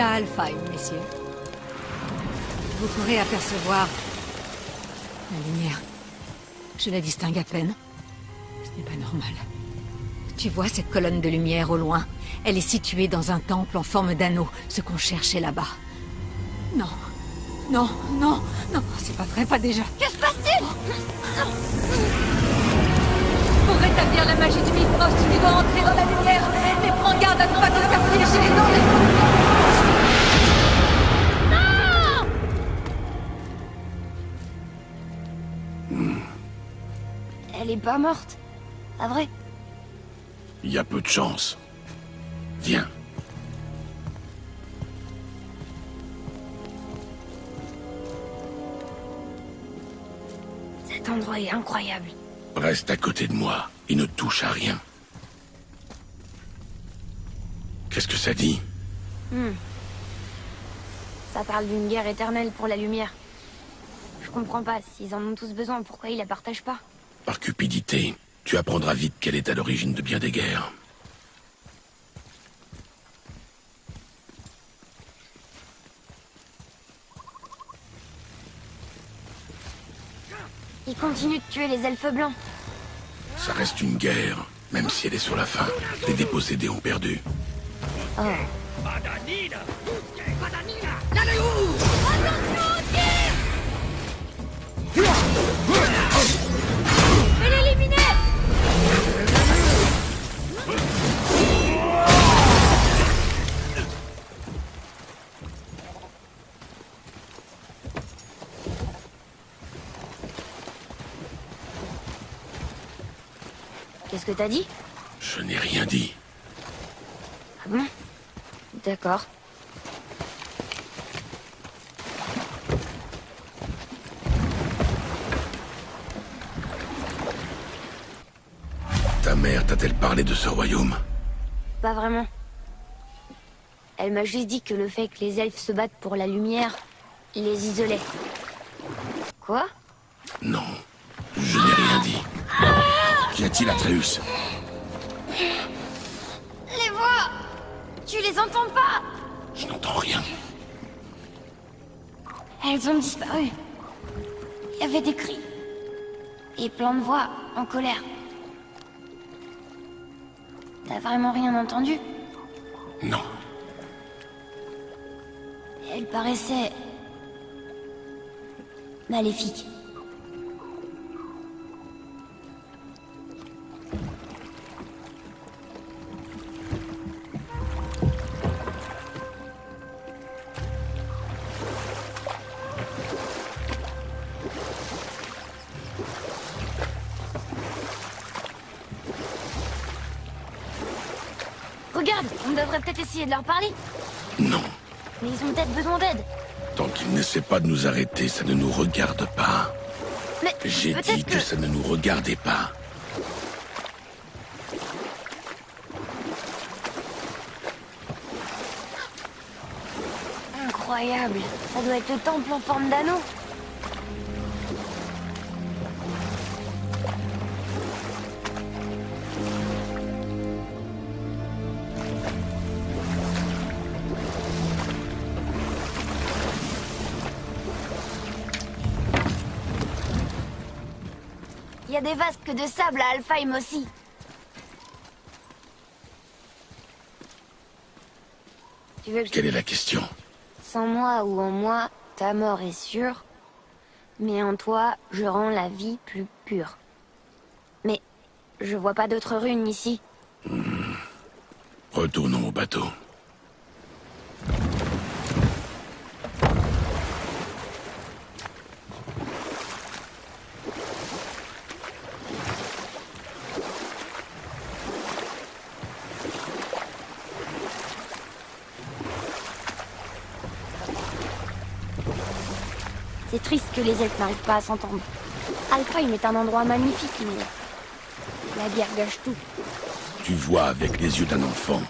à Alfheim, messieurs. Vous pourrez apercevoir la lumière. Je la distingue à peine. Ce n'est pas normal. Tu vois cette colonne de lumière au loin? Elle est située dans un temple en forme d'anneau, ce qu'on cherchait là-bas. Non. Non, non, non, c'est pas vrai, pas déjà. Que se passe-t-il? Pour rétablir la magie du Bifrost, tu dois entrer dans la lumière. Mais prends garde à ne pas te faire piéger dans les... Non! Elle est pas morte. Pas vrai? Il y a peu de chance. Viens. Cet endroit est incroyable. Reste à côté de moi et ne touche à rien. Qu'est-ce que ça dit? Ça parle d'une guerre éternelle pour la lumière. Je comprends pas, s'ils en ont tous besoin, pourquoi ils la partagent pas? Par cupidité, tu apprendras vite quelle est à l'origine de bien des guerres. Ils continuent de tuer les elfes blancs. Ça reste une guerre, même si elle est sur la fin. Les dépossédés ont perdu. Oh. Je vais l'éliminer! Qu'est-ce que t'as dit? Je n'ai rien dit. Ah bon? D'accord. Ta mère t'a-t-elle parlé de ce royaume? Pas vraiment. Elle m'a juste dit que le fait que les elfes se battent pour la lumière les isolait. Quoi? Non, je n'ai rien dit. Qu'y a-t-il, Atreus? Les voix! Tu les entends pas? Je n'entends rien. Elles ont disparu. Il y avait des cris. Et plein de voix en colère. T'as vraiment rien entendu? Non. Elle paraissait... maléfique. Regarde, on devrait peut-être essayer de leur parler. Non. Mais ils ont peut-être besoin d'aide. Tant qu'ils n'essaient pas de nous arrêter, ça ne nous regarde pas. Mais J'ai peut-être dit que ça ne nous regardait pas. Incroyable. Ça doit être le temple en forme d'anneau. Il y a des vasques de sable à Alfheim aussi. Tu veux que je... Quelle est la question? Sans moi ou en moi, ta mort est sûre. Mais en toi, je rends la vie plus pure. Mais je vois pas d'autres runes ici. Retournons au bateau. C'est triste que les elfes n'arrivent pas à s'entendre. Alfheim est un endroit magnifique, mais... la guerre gâche tout. Tu vois avec les yeux d'un enfant.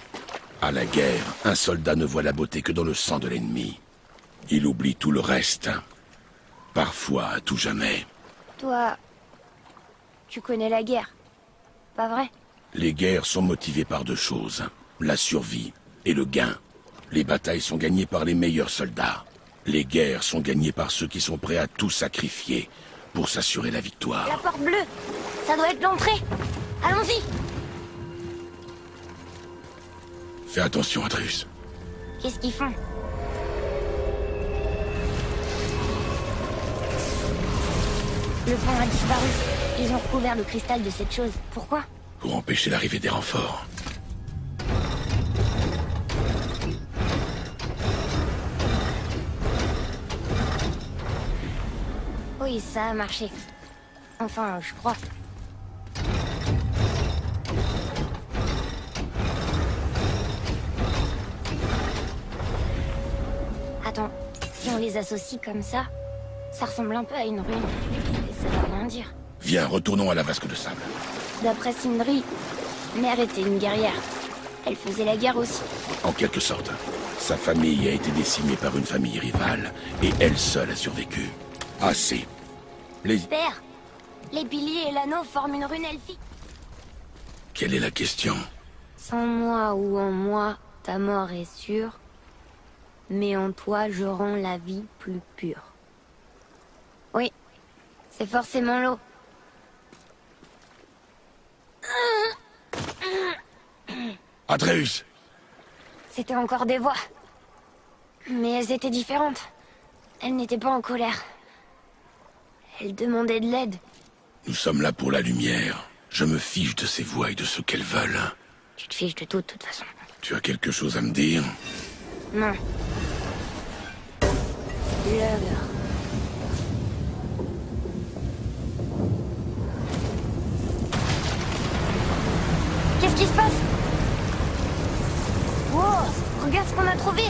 À la guerre, un soldat ne voit la beauté que dans le sang de l'ennemi. Il oublie tout le reste. Parfois, à tout jamais. Toi... tu connais la guerre, pas vrai? Les guerres sont motivées par deux choses. La survie et le gain. Les batailles sont gagnées par les meilleurs soldats. Les guerres sont gagnées par ceux qui sont prêts à tout sacrifier pour s'assurer la victoire. La porte bleue, ça doit être l'entrée. Allons-y. Fais attention, Atreus. Qu'est-ce qu'ils font? Le pont a disparu. Ils ont recouvert le cristal de cette chose. Pourquoi? Pour empêcher l'arrivée des renforts. Oui, ça a marché. Enfin, je crois. Attends, si on les associe comme ça ressemble un peu à une rune. Et ça veut rien dire. Viens, retournons à la vasque de sable. D'après Sindri, Mère était une guerrière. Elle faisait la guerre aussi. En quelque sorte. Sa famille a été décimée par une famille rivale, et elle seule a survécu. Assez. Père, les piliers et l'anneau forment une rune elfique. Quelle est la question? Sans moi ou en moi, ta mort est sûre. Mais en toi, je rends la vie plus pure. Oui, c'est forcément l'eau. Atreus! C'était encore des voix. Mais elles étaient différentes. Elles n'étaient pas en colère. Elles demandaient de l'aide. Nous sommes là pour la lumière. Je me fiche de ces voix et de ce qu'elles veulent. Tu te fiches de tout, de toute façon. Tu as quelque chose à me dire? Non. L'heure. Qu'est-ce qui se passe? Wow, regarde ce qu'on a trouvé.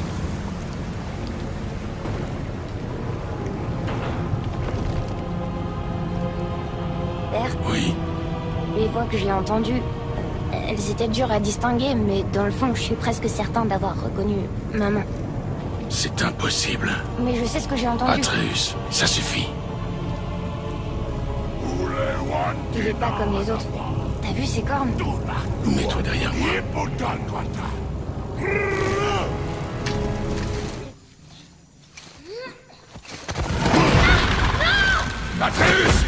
Père, Oui. les voix que j'ai entendues, elles étaient dures à distinguer, mais dans le fond, je suis presque certain d'avoir reconnu maman. C'est impossible. Mais je sais ce que j'ai entendu. Atreus, ça suffit. Il est pas comme les autres. T'as vu ses cornes? Mets-toi derrière moi. Atreus!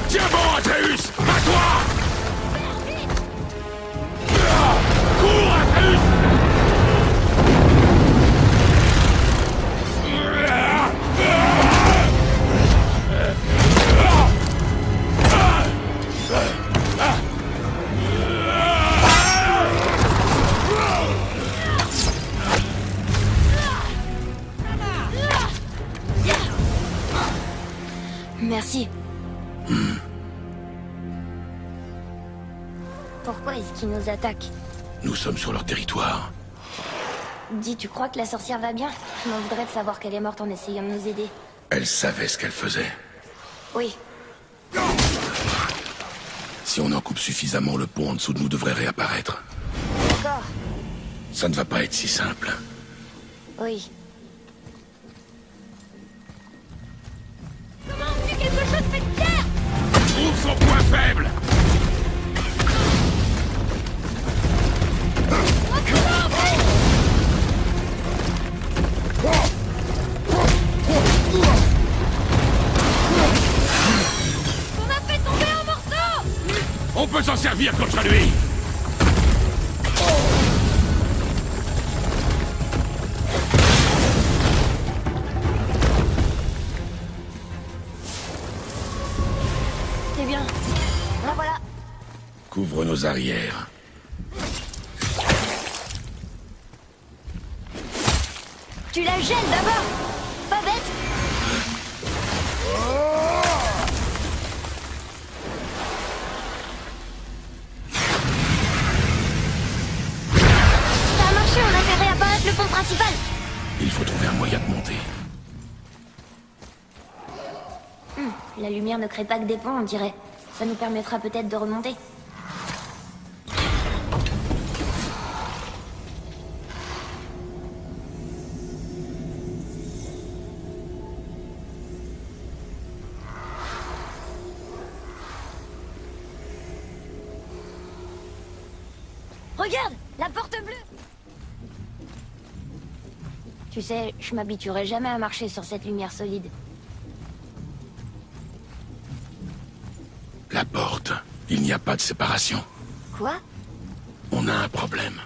Tiens bon, Atreus! À toi! Cours, Atreus! Merci. Pourquoi est-ce qu'ils nous attaquent? Nous sommes sur leur territoire. Dis, tu crois que la sorcière va bien? Je m'en voudrais de savoir qu'elle est morte en essayant de nous aider. Elle savait ce qu'elle faisait. Oui. Si on en coupe suffisamment, le pont en dessous de nous devrait réapparaître. D'accord. Ça ne va pas être si simple. Oui. Trouve son point faible! On a fait tomber un morceau! On peut s'en servir contre lui! C'est bien. La voilà. Couvre nos arrières. Tu la gênes d'abord. Pas bête. Ça a marché, on a fait réapparaître le pont principal. Il faut trouver un moyen de monter. La lumière ne crée pas que des ponts, on dirait. Ça nous permettra peut-être de remonter. Regarde, la porte bleue. Tu sais, je m'habituerai jamais à marcher sur cette lumière solide. La porte. Il n'y a pas de séparation. Quoi? On a un problème.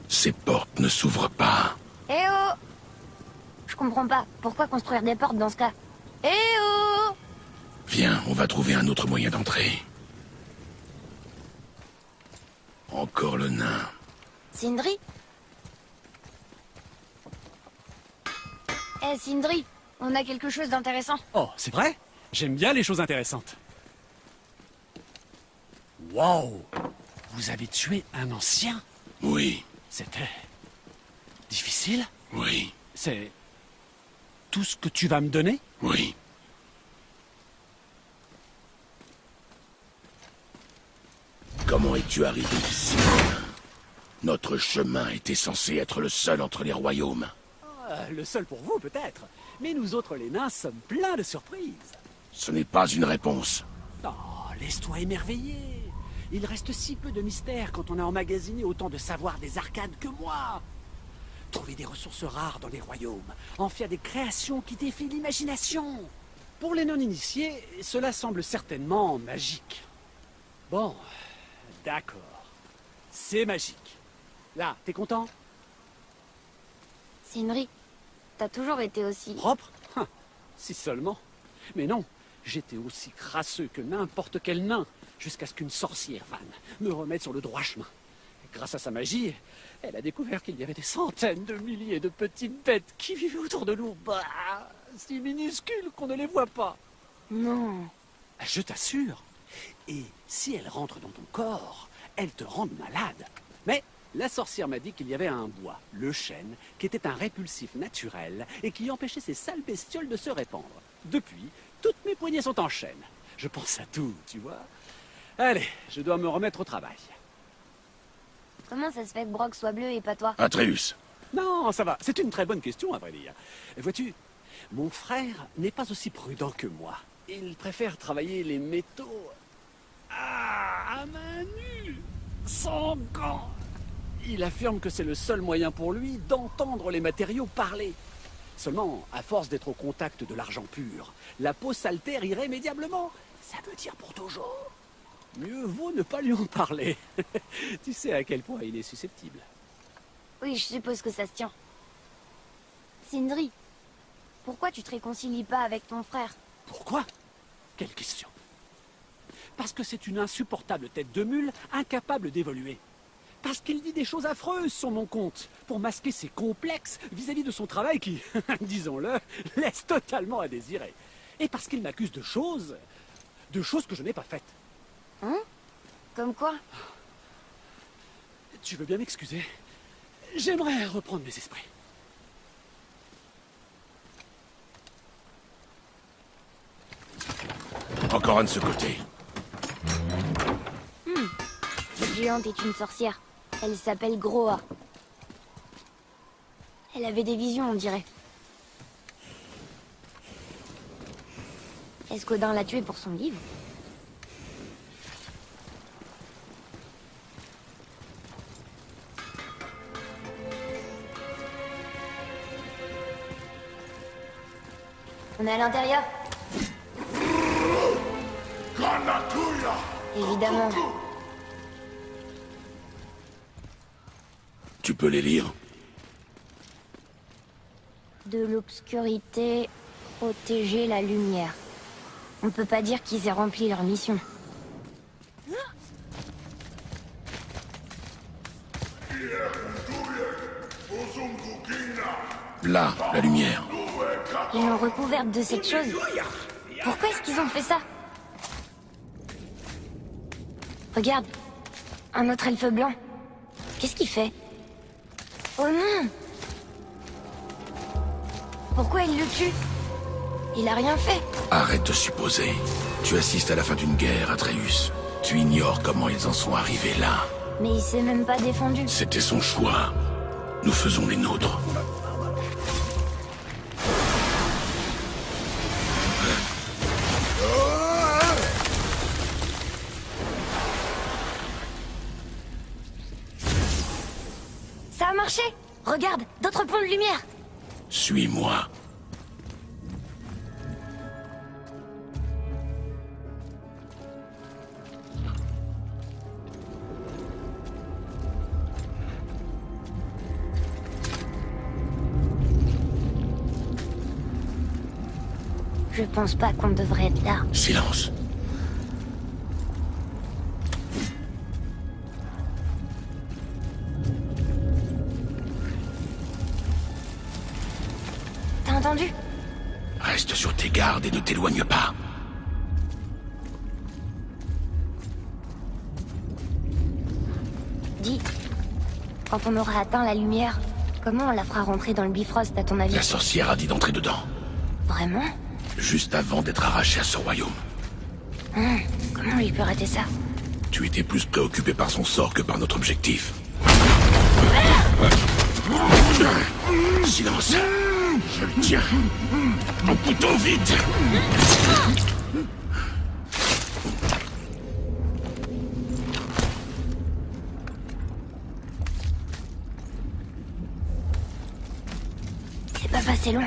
Ces portes ne s'ouvrent pas. Eh oh! Je comprends pas. Pourquoi construire des portes dans ce cas? Eh oh! Viens, on va trouver un autre moyen d'entrer. Encore le nain. Sindri? Eh Sindri, on a quelque chose d'intéressant. Oh, c'est vrai? J'aime bien les choses intéressantes. Wow! Vous avez tué un ancien? Oui, C'était... difficile? oui, C'est... tout ce que tu vas me donner? oui. Comment es-tu arrivé ici? Notre chemin était censé être le seul entre les royaumes. Le seul pour vous, peut-être. Mais nous autres, les nains, sommes pleins de surprises. Ce n'est pas une réponse. Oh, laisse-toi émerveiller. Il reste si peu de mystère quand on a emmagasiné autant de savoir des arcades que moi. Trouver des ressources rares dans les royaumes, en faire des créations qui défient l'imagination. Pour les non-initiés, cela semble certainement magique. Bon, d'accord. C'est magique. Là, t'es content? Sindri, t'as toujours été aussi... Propre? Si seulement. Mais non, j'étais aussi crasseux que n'importe quel nain, jusqu'à ce qu'une sorcière vanne me remette sur le droit chemin. Et grâce à sa magie, elle a découvert qu'il y avait des centaines de milliers de petites bêtes qui vivaient autour de nous. Bah, si minuscules qu'on ne les voit pas. Non. Je t'assure. Et si elles rentrent dans ton corps, elles te rendent malade. Mais la sorcière m'a dit qu'il y avait un bois, le chêne, qui était un répulsif naturel et qui empêchait ces sales bestioles de se répandre. Depuis, toutes mes poignées sont en chêne. Je pense à tout, tu vois. Allez, je dois me remettre au travail. Comment ça se fait que Brock soit bleu et pas toi? Atreus, Non, ça va. C'est une très bonne question, à vrai dire. Vois-tu, mon frère n'est pas aussi prudent que moi. Il préfère travailler les métaux à main nue, sans gants. Il affirme que c'est le seul moyen pour lui d'entendre les matériaux parler. Seulement, à force d'être au contact de l'argent pur, la peau s'altère irrémédiablement. Ça veut dire pour toujours. Mieux vaut ne pas lui en parler. Tu sais à quel point il est susceptible. Oui, je suppose que ça se tient. Sindri, pourquoi tu te réconcilies pas avec ton frère? Pourquoi? Quelle question. Parce que c'est une insupportable tête de mule incapable d'évoluer. Parce qu'il dit des choses affreuses sur mon compte, pour masquer ses complexes vis-à-vis de son travail qui, disons-le, laisse totalement à désirer. Et parce qu'il m'accuse de choses que je n'ai pas faites. Hein? Comme quoi? Tu veux bien m'excuser? J'aimerais reprendre mes esprits. encore un de ce côté. Cette géante est une sorcière. Elle s'appelle Groa. Elle avait des visions, on dirait. Est-ce qu'Odin l'a tuée pour son livre? On est à l'intérieur? Évidemment. Tu peux les lire? De l'obscurité, protéger la lumière. On peut pas dire qu'ils aient rempli leur mission. Là, la lumière. Ils l'ont recouverte de cette chose. Pourquoi est-ce qu'ils ont fait ça? Regarde, un autre elfe blanc. Qu'est-ce qu'il fait? Oh non! Pourquoi il le tue? Il a rien fait. Arrête de supposer. Tu assistes à la fin d'une guerre, Atreus. Tu ignores comment ils en sont arrivés là. Mais il s'est même pas défendu. C'était son choix. Nous faisons les nôtres. marché! Regarde, d'autres ponts de lumière! Suis-moi. Je pense pas qu'on devrait être là. Silence. T'as entendu? Reste sur tes gardes et ne t'éloigne pas. Dis, quand on aura atteint la lumière, comment on la fera rentrer dans le Bifrost à ton avis? La sorcière a dit d'entrer dedans. Vraiment? Juste avant d'être arraché à ce royaume. Comment il peut rater ça? Tu étais plus préoccupé par son sort que par notre objectif. Silence. Je le tiens. Mon couteau, vite. C'est pas passé loin.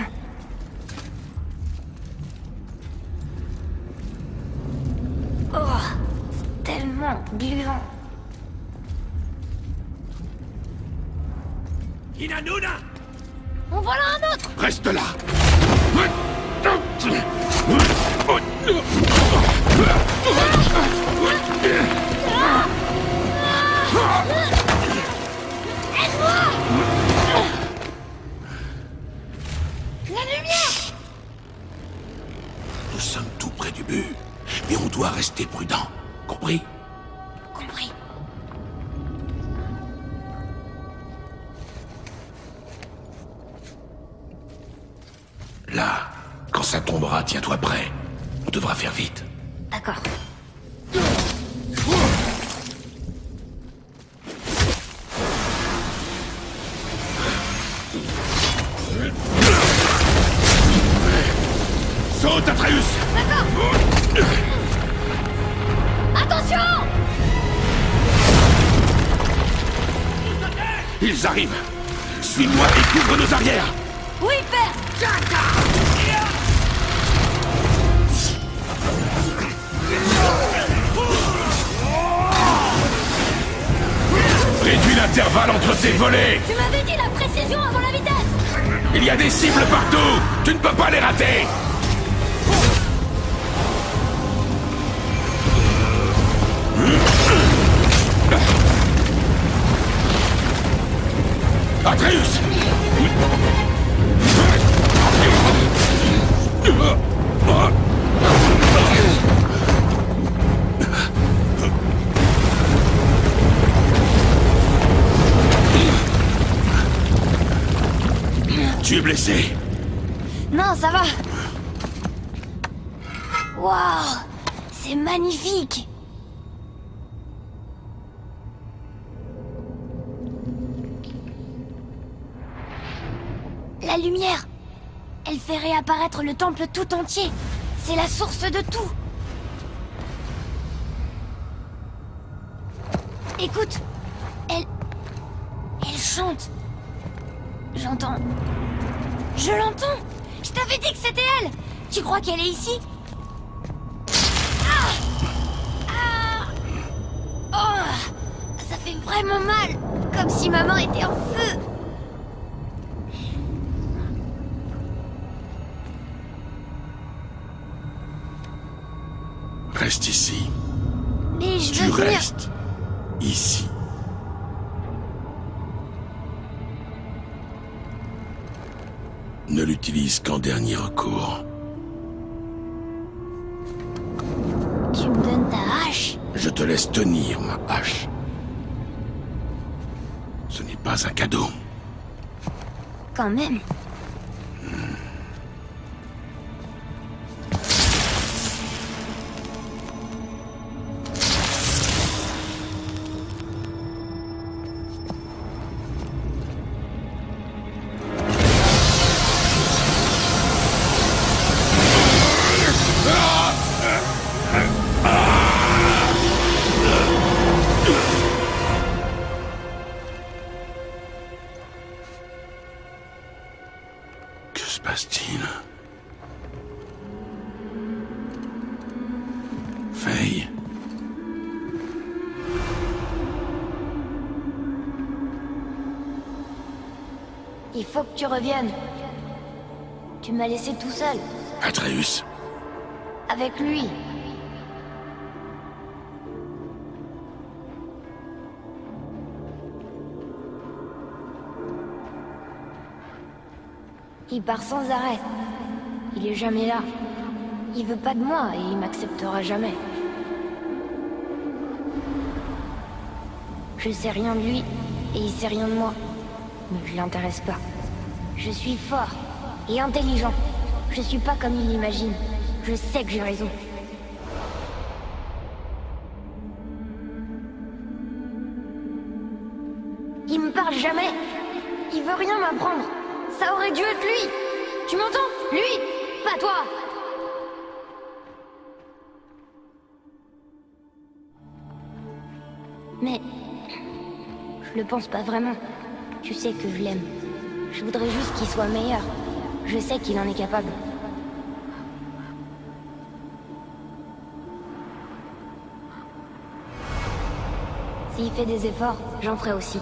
Oh, c'est tellement gluant. Inanuna! En voilà un autre! Reste là. La lumière! Nous sommes tout près du but, mais on doit rester prudent. Compris? Compris. Là, quand ça tombera, tiens-toi prêt. On devra faire vite. D'accord. Saute, Atreus! Attention! Ils arrivent! Suis-moi et couvre nos arrières! Oui, père! Réduis l'intervalle entre tes volets! Tu m'avais dit la précision avant la vitesse! Il y a des cibles partout! Tu ne peux pas les rater! Atreus! Tu es blessé? Non, ça va. Waouh! C'est magnifique! La lumière! Elle fait réapparaître le temple tout entier. C'est la source de tout. Écoute, elle chante. J'entends. Je l'entends. Je t'avais dit que c'était elle. Tu crois qu'elle est ici? Oh, ça fait vraiment mal. Comme si ma main était en feu. Reste ici. Mais je Tu veux venir. restes ici. Ne l'utilise qu'en dernier recours. Tu me donnes ta hache? Je te laisse tenir ma hache. Ce n'est pas un cadeau. Quand même. Il faut que tu reviennes. Tu m'as laissé tout seul. Atreus, Avec lui. Il part sans arrêt. Il est jamais là. Il veut pas de moi et il m'acceptera jamais. Je sais rien de lui et il sait rien de moi. Mais je l'intéresse pas. Je suis fort et intelligent. Je suis pas comme il l'imagine. Je sais que j'ai raison. Il me parle jamais. Il veut rien m'apprendre. Ça aurait dû être lui. Tu m'entends? Lui, pas toi. Mais je le pense pas vraiment. Tu sais que je l'aime. Je voudrais juste qu'il soit meilleur. Je sais qu'il en est capable. S'il fait des efforts, j'en ferai aussi.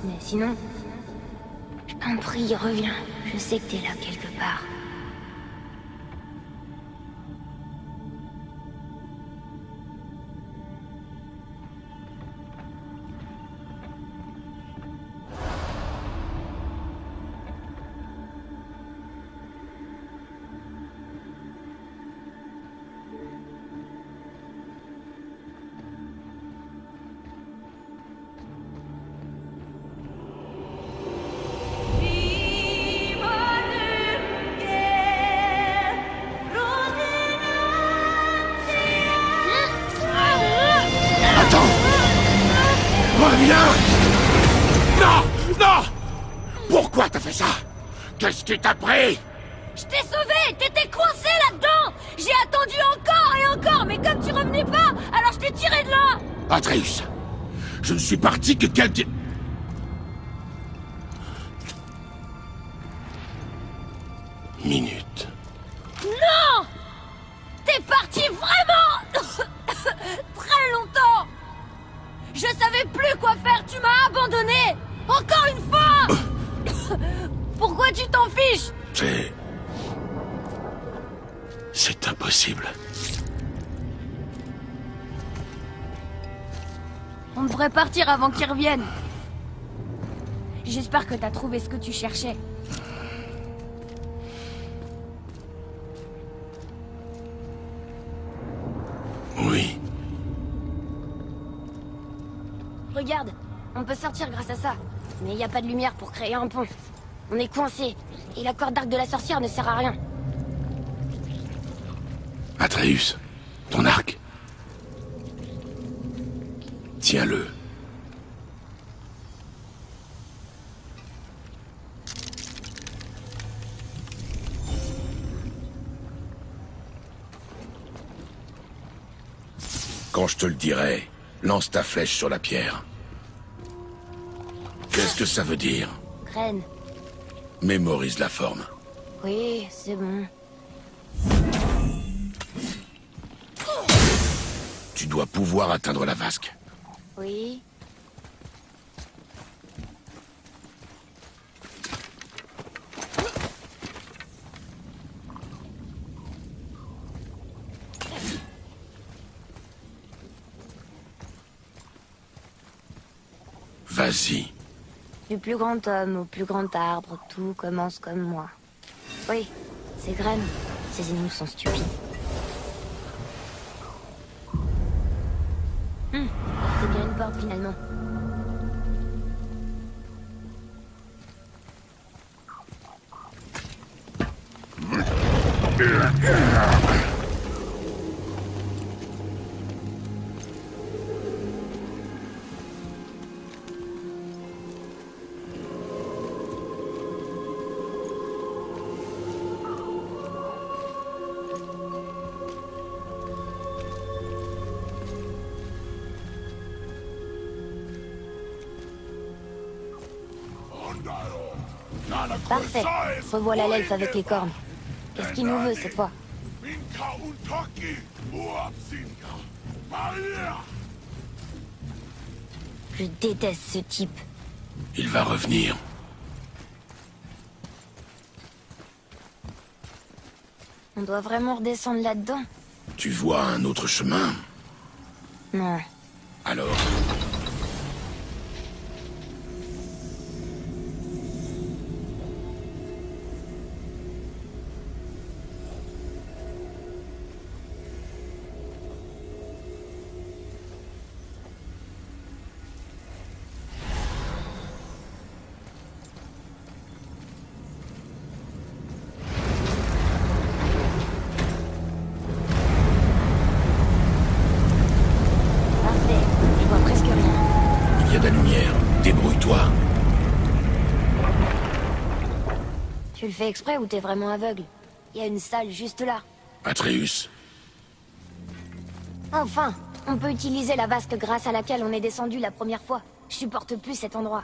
Mais sinon, je t'en prie, reviens. Je sais que t'es là quelque part. reviens! Non! Non! Pourquoi t'as fait ça? Qu'est-ce qui t'a pris? Je t'ai sauvé! T'étais coincé là-dedans! J'ai attendu encore et encore, mais comme tu revenais pas, alors je t'ai tiré de là! Atreus, je ne suis parti que quelques... minutes. Non! T'es parti vraiment très longtemps! Je savais plus quoi faire, tu m'as abandonné! Encore une fois! Pourquoi tu t'en fiches? C'est impossible. On devrait partir avant qu'ils reviennent. J'espère que t'as trouvé ce que tu cherchais. Oui. Regarde, on peut sortir grâce à ça. Mais il n'y a pas de lumière pour créer un pont. On est coincé. Et la corde d'arc de la sorcière ne sert à rien. Atreus, ton arc. Tiens-le. Quand je te le dirai, lance ta flèche sur la pierre. Qu'est-ce que ça veut dire? Graine. Mémorise la forme. Oui, c'est bon. Tu dois pouvoir atteindre la vasque. Oui. Vas-y. Du plus grand homme au plus grand arbre, tout commence comme moi. Oui, ces graines, ces énigmes sont stupides. C'est bien une porte finalement. Parfait. Revoilà l'elfe avec les cornes. Qu'est-ce qu'il nous veut cette fois? Je déteste ce type. Il va revenir. On doit vraiment redescendre là-dedans? Tu vois un autre chemin? Non. Alors? Parfait. Je vois presque rien. Il y a de la lumière. Débrouille-toi. Tu le fais exprès ou t'es vraiment aveugle? Il y a une salle juste là. Atreus, Enfin, on peut utiliser la vasque grâce à laquelle on est descendu la première fois. Je supporte plus cet endroit.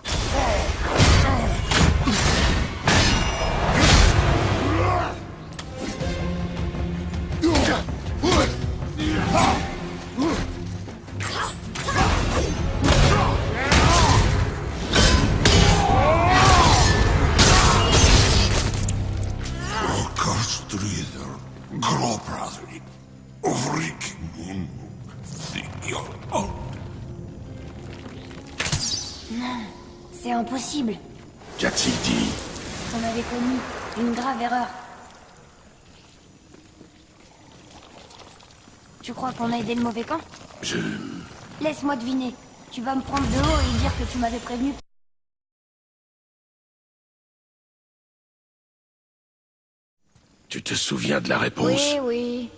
Kostruider, Gråbräderi, Rickmun, Thea. C'est impossible. qu'a-t-il dit? On avait commis une grave erreur. Tu crois qu'on a aidé le mauvais camp? Je... Laisse-moi deviner. Tu vas me prendre de haut et dire que tu m'avais prévenu. Tu te souviens de la réponse? Oui, oui.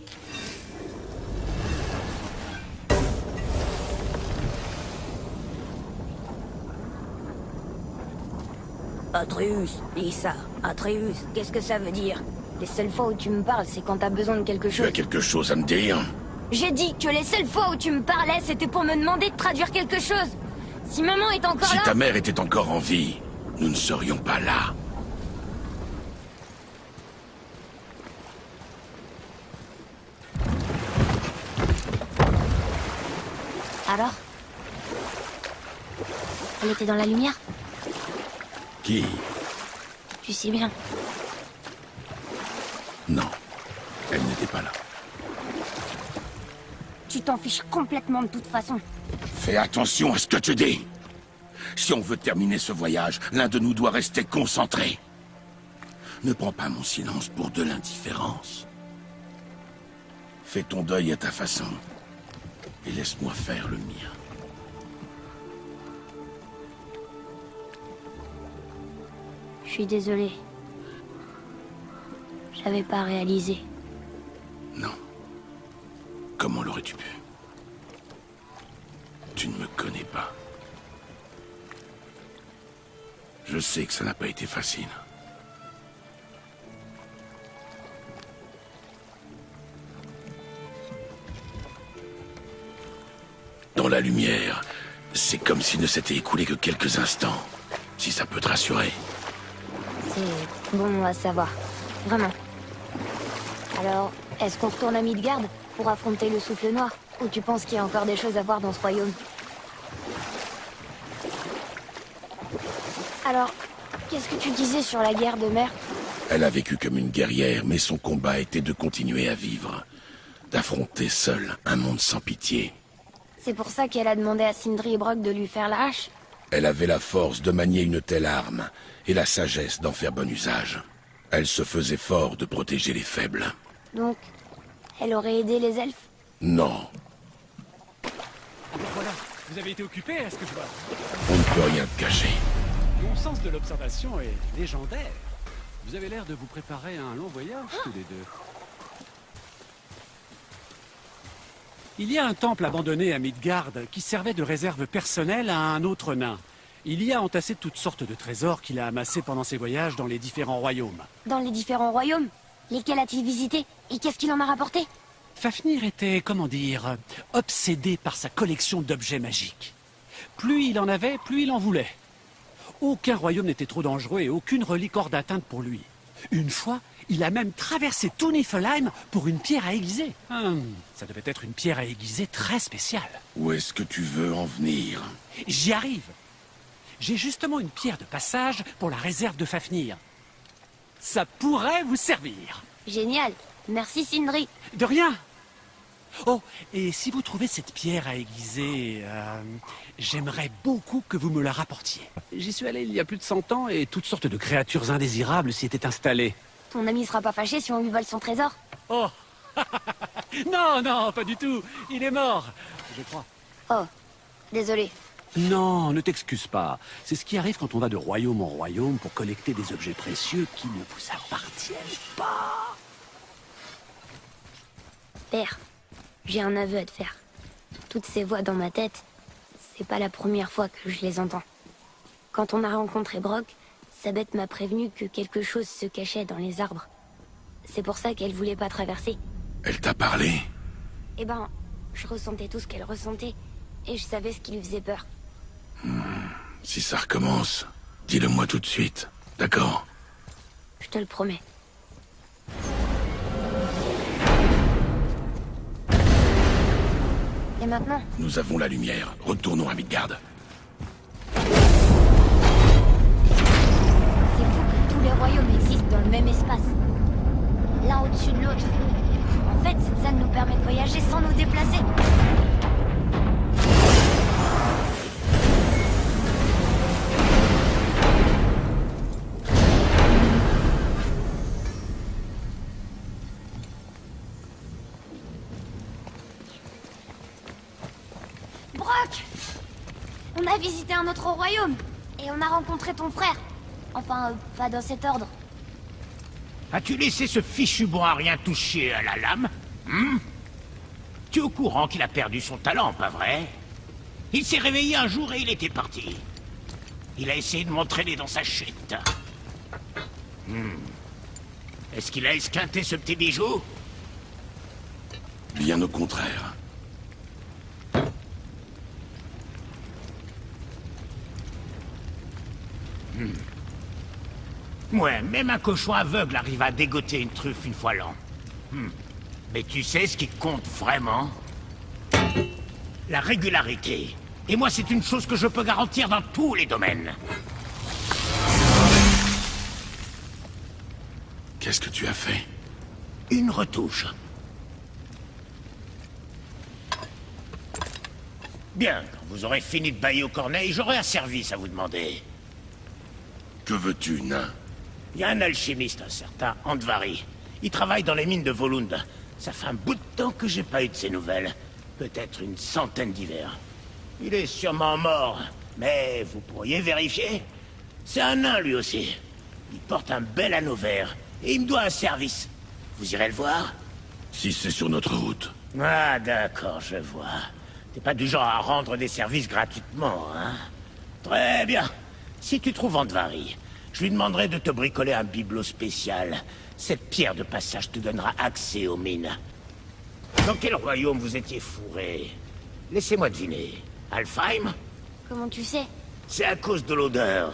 Atreus, Lisa, Atreus, qu'est-ce que ça veut dire? Les seules fois où tu me parles, c'est quand t'as besoin de quelque Tu chose. as quelque chose à me dire? J'ai dit que les seules fois où tu me parlais, c'était pour me demander de traduire quelque chose. Si maman est encore Si là... ta mère était encore en vie, nous ne serions pas là. Alors? Elle était dans la lumière? Qui? Tu sais bien. Non. Elle n'était pas là. Tu t'en fiches complètement de toute façon. Fais attention à ce que tu dis. Si on veut terminer ce voyage, l'un de nous doit rester concentré. Ne prends pas mon silence pour de l'indifférence. Fais ton deuil à ta façon. Et laisse-moi faire le mien. Je suis désolé. J'avais pas réalisé. Non. Comment l'aurais-tu pu? Tu ne me connais pas. Je sais que ça n'a pas été facile. Dans la lumière, c'est comme s'il ne s'était écoulé que quelques instants. Si ça peut te rassurer. C'est bon à savoir. Vraiment. Alors, est-ce qu'on retourne à Midgard pour affronter le souffle noir? Ou tu penses qu'il y a encore des choses à voir dans ce royaume? Alors, qu'est-ce que tu disais sur la guerre de mer? Elle a vécu comme une guerrière, mais son combat était de continuer à vivre. D'affronter seule un monde sans pitié. C'est pour ça qu'elle a demandé à Sindri et Brok de lui faire la hache? Elle avait la force de manier une telle arme, et la sagesse d'en faire bon usage. Elle se faisait fort de protéger les faibles. Donc, elle aurait aidé les elfes? Non, Voilà, vous avez été occupé, est-ce que je vois? on ne peut rien te cacher. Mon sens de l'observation est légendaire. Vous avez l'air de vous préparer à un long voyage, tous les deux. Il y a un temple abandonné à Midgard qui servait de réserve personnelle à un autre nain. Il y a entassé toutes sortes de trésors qu'il a amassés pendant ses voyages dans les différents royaumes. Dans les différents royaumes? Lesquels a-t-il visité? Et qu'est-ce qu'il en a rapporté? Fafnir était, comment dire, obsédé par sa collection d'objets magiques. Plus il en avait, plus il en voulait. Aucun royaume n'était trop dangereux et aucune relique hors d'atteinte pour lui. Une fois, il a même traversé tout Niflheim pour une pierre à aiguiser. Ça devait être une pierre à aiguiser très spéciale. Où est-ce que tu veux en venir? J'y arrive. J'ai justement une pierre de passage pour la réserve de Fafnir. Ça pourrait vous servir. Génial. Merci, Sindri. De rien. Oh, et si vous trouvez cette pierre à aiguiser, j'aimerais beaucoup que vous me la rapportiez. J'y suis allé il y a plus de 100 ans et toutes sortes de créatures indésirables s'y étaient installées. Ton ami sera pas fâché si on lui vole son trésor? Oh non, non, pas du tout. Il est mort, je crois. Oh, désolé. Non, ne t'excuse pas. C'est ce qui arrive quand on va de royaume en royaume pour collecter des objets précieux qui ne vous appartiennent pas. Père, j'ai un aveu à te faire. Toutes ces voix dans ma tête, c'est pas la première fois que je les entends. Quand on a rencontré Brock, Sabeth m'a prévenu que quelque chose se cachait dans les arbres. C'est pour ça qu'elle voulait pas traverser. Elle t'a parlé? Eh ben, je ressentais tout ce qu'elle ressentait, et je savais ce qui lui faisait peur. Si ça recommence, dis-le-moi tout de suite, d'accord? Je te le promets. Et maintenant? Nous avons la lumière. Retournons à Midgard. C'est fou que tous les royaumes existent dans le même espace. L'un au-dessus de l'autre. En fait, cette salle nous permet de voyager sans nous déplacer. Brock! On a visité un autre royaume. Et on a rencontré ton frère. Enfin, pas dans cet ordre. As-tu laissé ce fichu bon à rien toucher à la lame? Tu es au courant qu'il a perdu son talent, pas vrai? Il s'est réveillé un jour et il était parti. Il a essayé de m'entraîner dans sa chute. Est-ce qu'il a esquinté ce petit bijou? Bien au contraire. Ouais, même un cochon aveugle arrive à dégoter une truffe une fois l'an. Mais tu sais ce qui compte vraiment? La régularité. Et moi, c'est une chose que je peux garantir dans tous les domaines. Qu'est-ce que tu as fait? Une retouche. Bien, quand vous aurez fini de bailler aux corneilles, j'aurai un service à vous demander. Que veux-tu, nain? Il y a un alchimiste, un certain Andvari. Il travaille dans les mines de Volund. Ça fait un bout de temps que j'ai pas eu de ses nouvelles. Peut-être une centaine d'hivers. Il est sûrement mort, mais vous pourriez vérifier? C'est un nain, lui aussi. Il porte un bel anneau vert, et il me doit un service. Vous irez le voir? Si c'est sur notre route. Ah, d'accord, je vois. T'es pas du genre à rendre des services gratuitement, hein? Très bien. Si tu trouves Andvari, je lui demanderai de te bricoler un bibelot spécial. Cette pierre de passage te donnera accès aux mines. Dans quel royaume vous étiez fourré? Laissez-moi deviner. Alfheim? Comment tu sais? C'est à cause de l'odeur.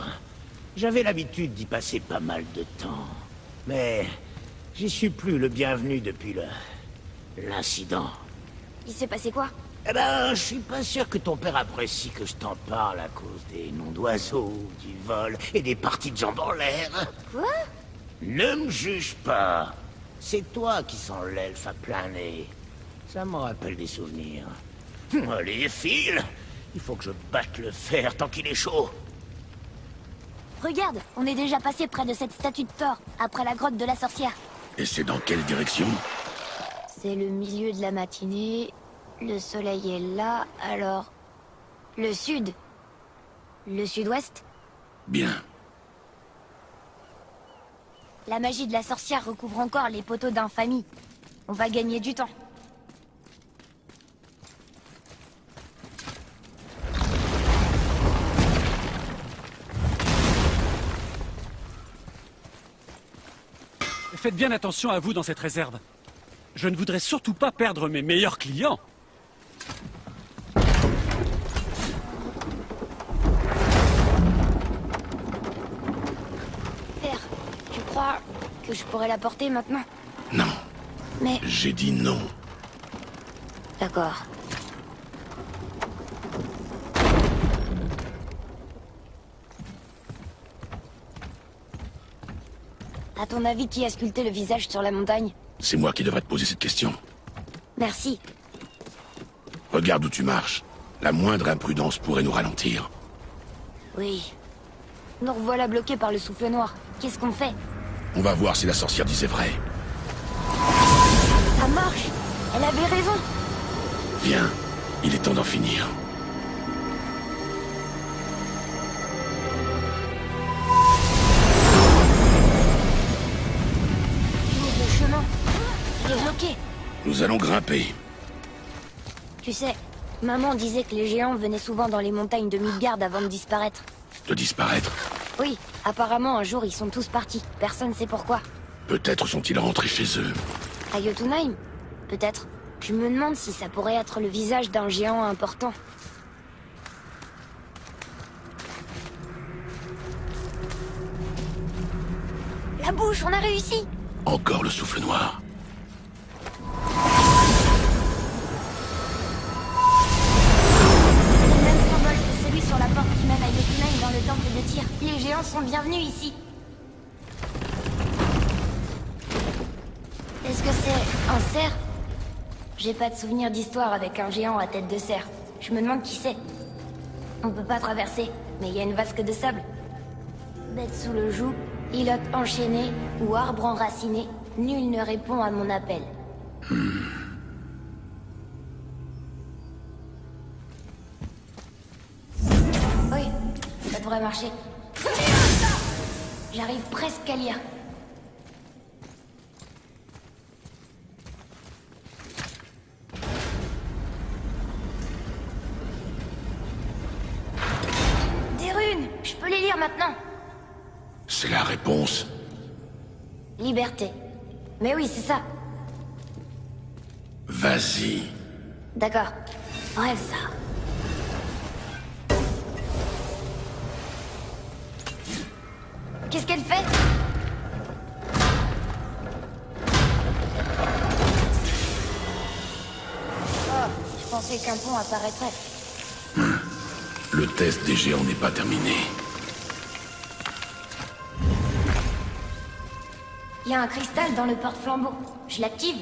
J'avais l'habitude d'y passer pas mal de temps. Mais j'y suis plus le bienvenu depuis l'incident. Il s'est passé quoi? Eh ben, je suis pas sûr que ton père apprécie que je t'en parle à cause des noms d'oiseaux, du vol et des parties de jambes en l'air. Quoi? Ne me juge pas. C'est toi qui sens l'elfe à plein nez. Ça me rappelle des souvenirs. Allez, file. Il faut que je batte le fer tant qu'il est chaud. Regarde, on est déjà passé près de cette statue de Thor, après la grotte de la sorcière. Et c'est dans quelle direction? C'est le milieu de la matinée, le soleil est là, alors... Le sud? Le sud-ouest? Bien. La magie de la sorcière recouvre encore les poteaux d'infamie. On va gagner du temps. Faites bien attention à vous dans cette réserve. Je ne voudrais surtout pas perdre mes meilleurs clients. Père, tu crois que je pourrais la porter maintenant? Non, Mais... j'ai dit non. D'accord. À ton avis, qui a sculpté le visage sur la montagne? C'est moi qui devrais te poser cette question. Merci. Regarde où tu marches. La moindre imprudence pourrait nous ralentir. Oui. Nous revoilà bloqués par le souffle noir. Qu'est-ce qu'on fait? On va voir si la sorcière disait vrai. Ça marche. Elle avait raison. Viens, il est temps d'en finir. Le chemin. Il est bloqué. Nous allons grimper. Tu sais, maman disait que les géants venaient souvent dans les montagnes de Midgard avant de disparaître. De disparaître. Oui, apparemment un jour ils sont tous partis. Personne sait pourquoi. Peut-être sont-ils rentrés chez eux. À Jotunheim? Peut-être. Je me demande si ça pourrait être le visage d'un géant important. La bouche, on a réussi! Encore le souffle noir. Le même symbole que celui sur la porte qui mène à Jotunheim dans le temple de Tyr. Les géants sont bienvenus ici. Est-ce que c'est un cerf? J'ai pas de souvenir d'histoire avec un géant à tête de cerf. Je me demande qui c'est. On peut pas traverser, mais il y a une vasque de sable. Bête sous le joug, îlotte enchaînée ou arbre enraciné, nul ne répond à mon appel. Oui, ça devrait marcher. J'arrive presque à lire. Des runes, je peux les lire maintenant. C'est la réponse. Liberté. Mais oui, c'est ça. Vas-y. D'accord. Bref, ça. Qu'est-ce qu'elle fait? Oh, je pensais qu'un pont apparaîtrait. Le test des géants n'est pas terminé. Il y a un cristal dans le porte-flambeau. Je l'active.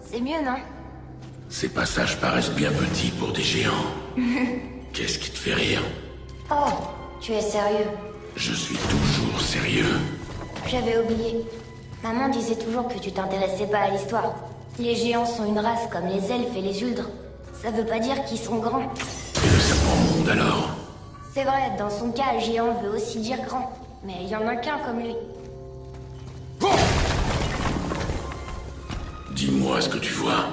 C'est mieux, non? Ces passages paraissent bien petits pour des géants. Qu'est-ce qui te fait rire? Oh, tu es sérieux? Je suis toujours sérieux. J'avais oublié. Maman disait toujours que tu t'intéressais pas à l'histoire. Les géants sont une race comme les elfes et les huldres. Ça veut pas dire qu'ils sont grands. Et le serpent monde alors? C'est vrai, dans son cas, géant veut aussi dire grand. Mais il y en a qu'un comme lui. Dis-moi ce que tu vois.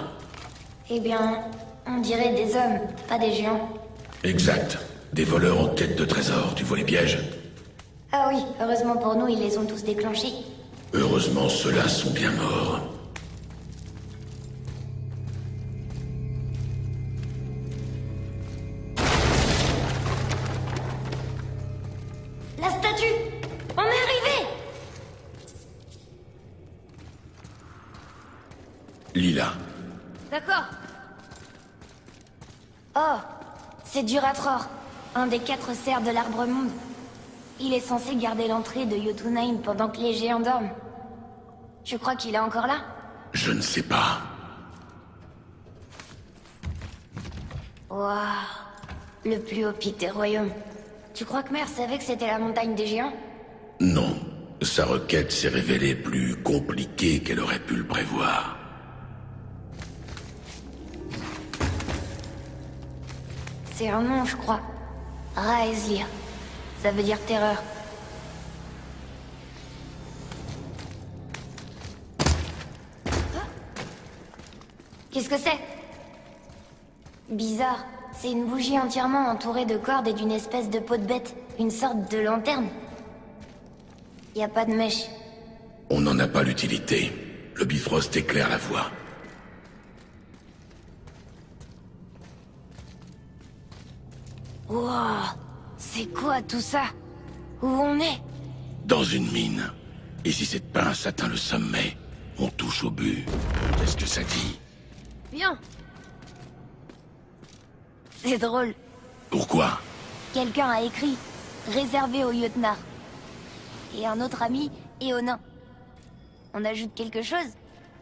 Eh bien, on dirait des hommes, pas des géants. Exact. Des voleurs en quête de trésors, tu vois les pièges? Ah oui, heureusement pour nous, ils les ont tous déclenchés. Heureusement, ceux-là sont bien morts. La statue! On est arrivé! Lila. D'accord. Oh, c'est Duratror, un des 4 cerfs de l'arbre monde. Il est censé garder l'entrée de Jotunheim pendant que les géants dorment. Tu crois qu'il est encore là? Je ne sais pas. Waouh, le plus haut pic des royaumes. Tu crois que Mère savait que c'était la montagne des géants? Non. Sa requête s'est révélée plus compliquée qu'elle aurait pu le prévoir. C'est un nom, je crois. Raeslir. Ça veut dire terreur. Qu'est-ce que c'est? Bizarre. C'est une bougie entièrement entourée de cordes et d'une espèce de peau de bête. Une sorte de lanterne. Y a pas de mèche. On n'en a pas l'utilité. Le Bifrost éclaire la voie. Wow, c'est quoi tout ça? Où on est? Dans une mine. Et si cette pince atteint le sommet, on touche au but. Qu'est-ce que ça dit? Bien. C'est drôle. Pourquoi? Quelqu'un a écrit « Réservé aux Jötnar ». et un autre ami, et au nain. On ajoute quelque chose?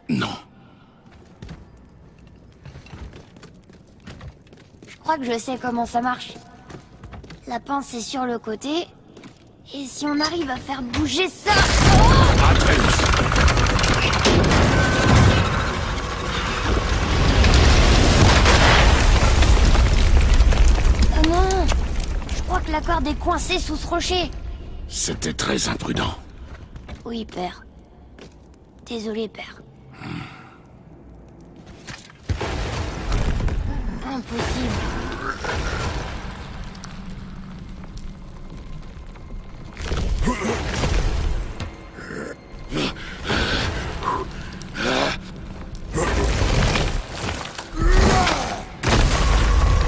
Non. Je crois que je sais comment ça marche. La pince est sur le côté, et si on arrive à faire bouger ça... Atreus! Oh non! Je crois que la corde est coincée sous ce rocher. C'était très imprudent. Oui, père. Désolé, père. Impossible.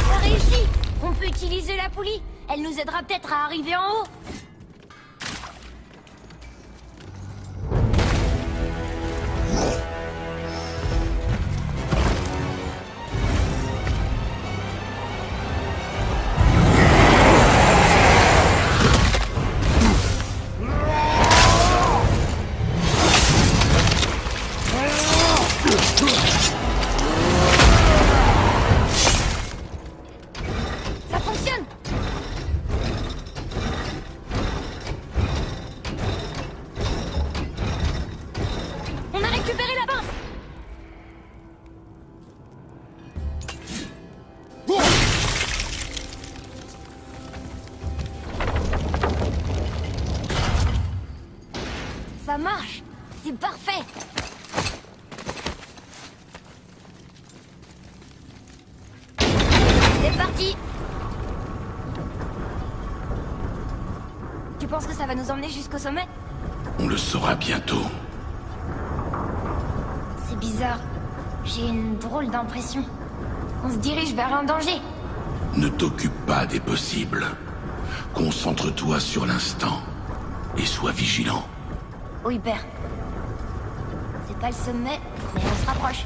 T'as réussi! On peut utiliser la poulie. Elle nous aidera peut-être à arriver en haut. Ça fonctionne! On a récupéré la pince! Ça marche! C'est parfait! C'est parti! Tu penses que ça va nous emmener jusqu'au sommet? On le saura bientôt. C'est bizarre. J'ai une drôle d'impression. On se dirige vers un danger. Ne t'occupe pas des possibles. Concentre-toi sur l'instant. Et sois vigilant. Oui, père. C'est pas le sommet, mais on se rapproche.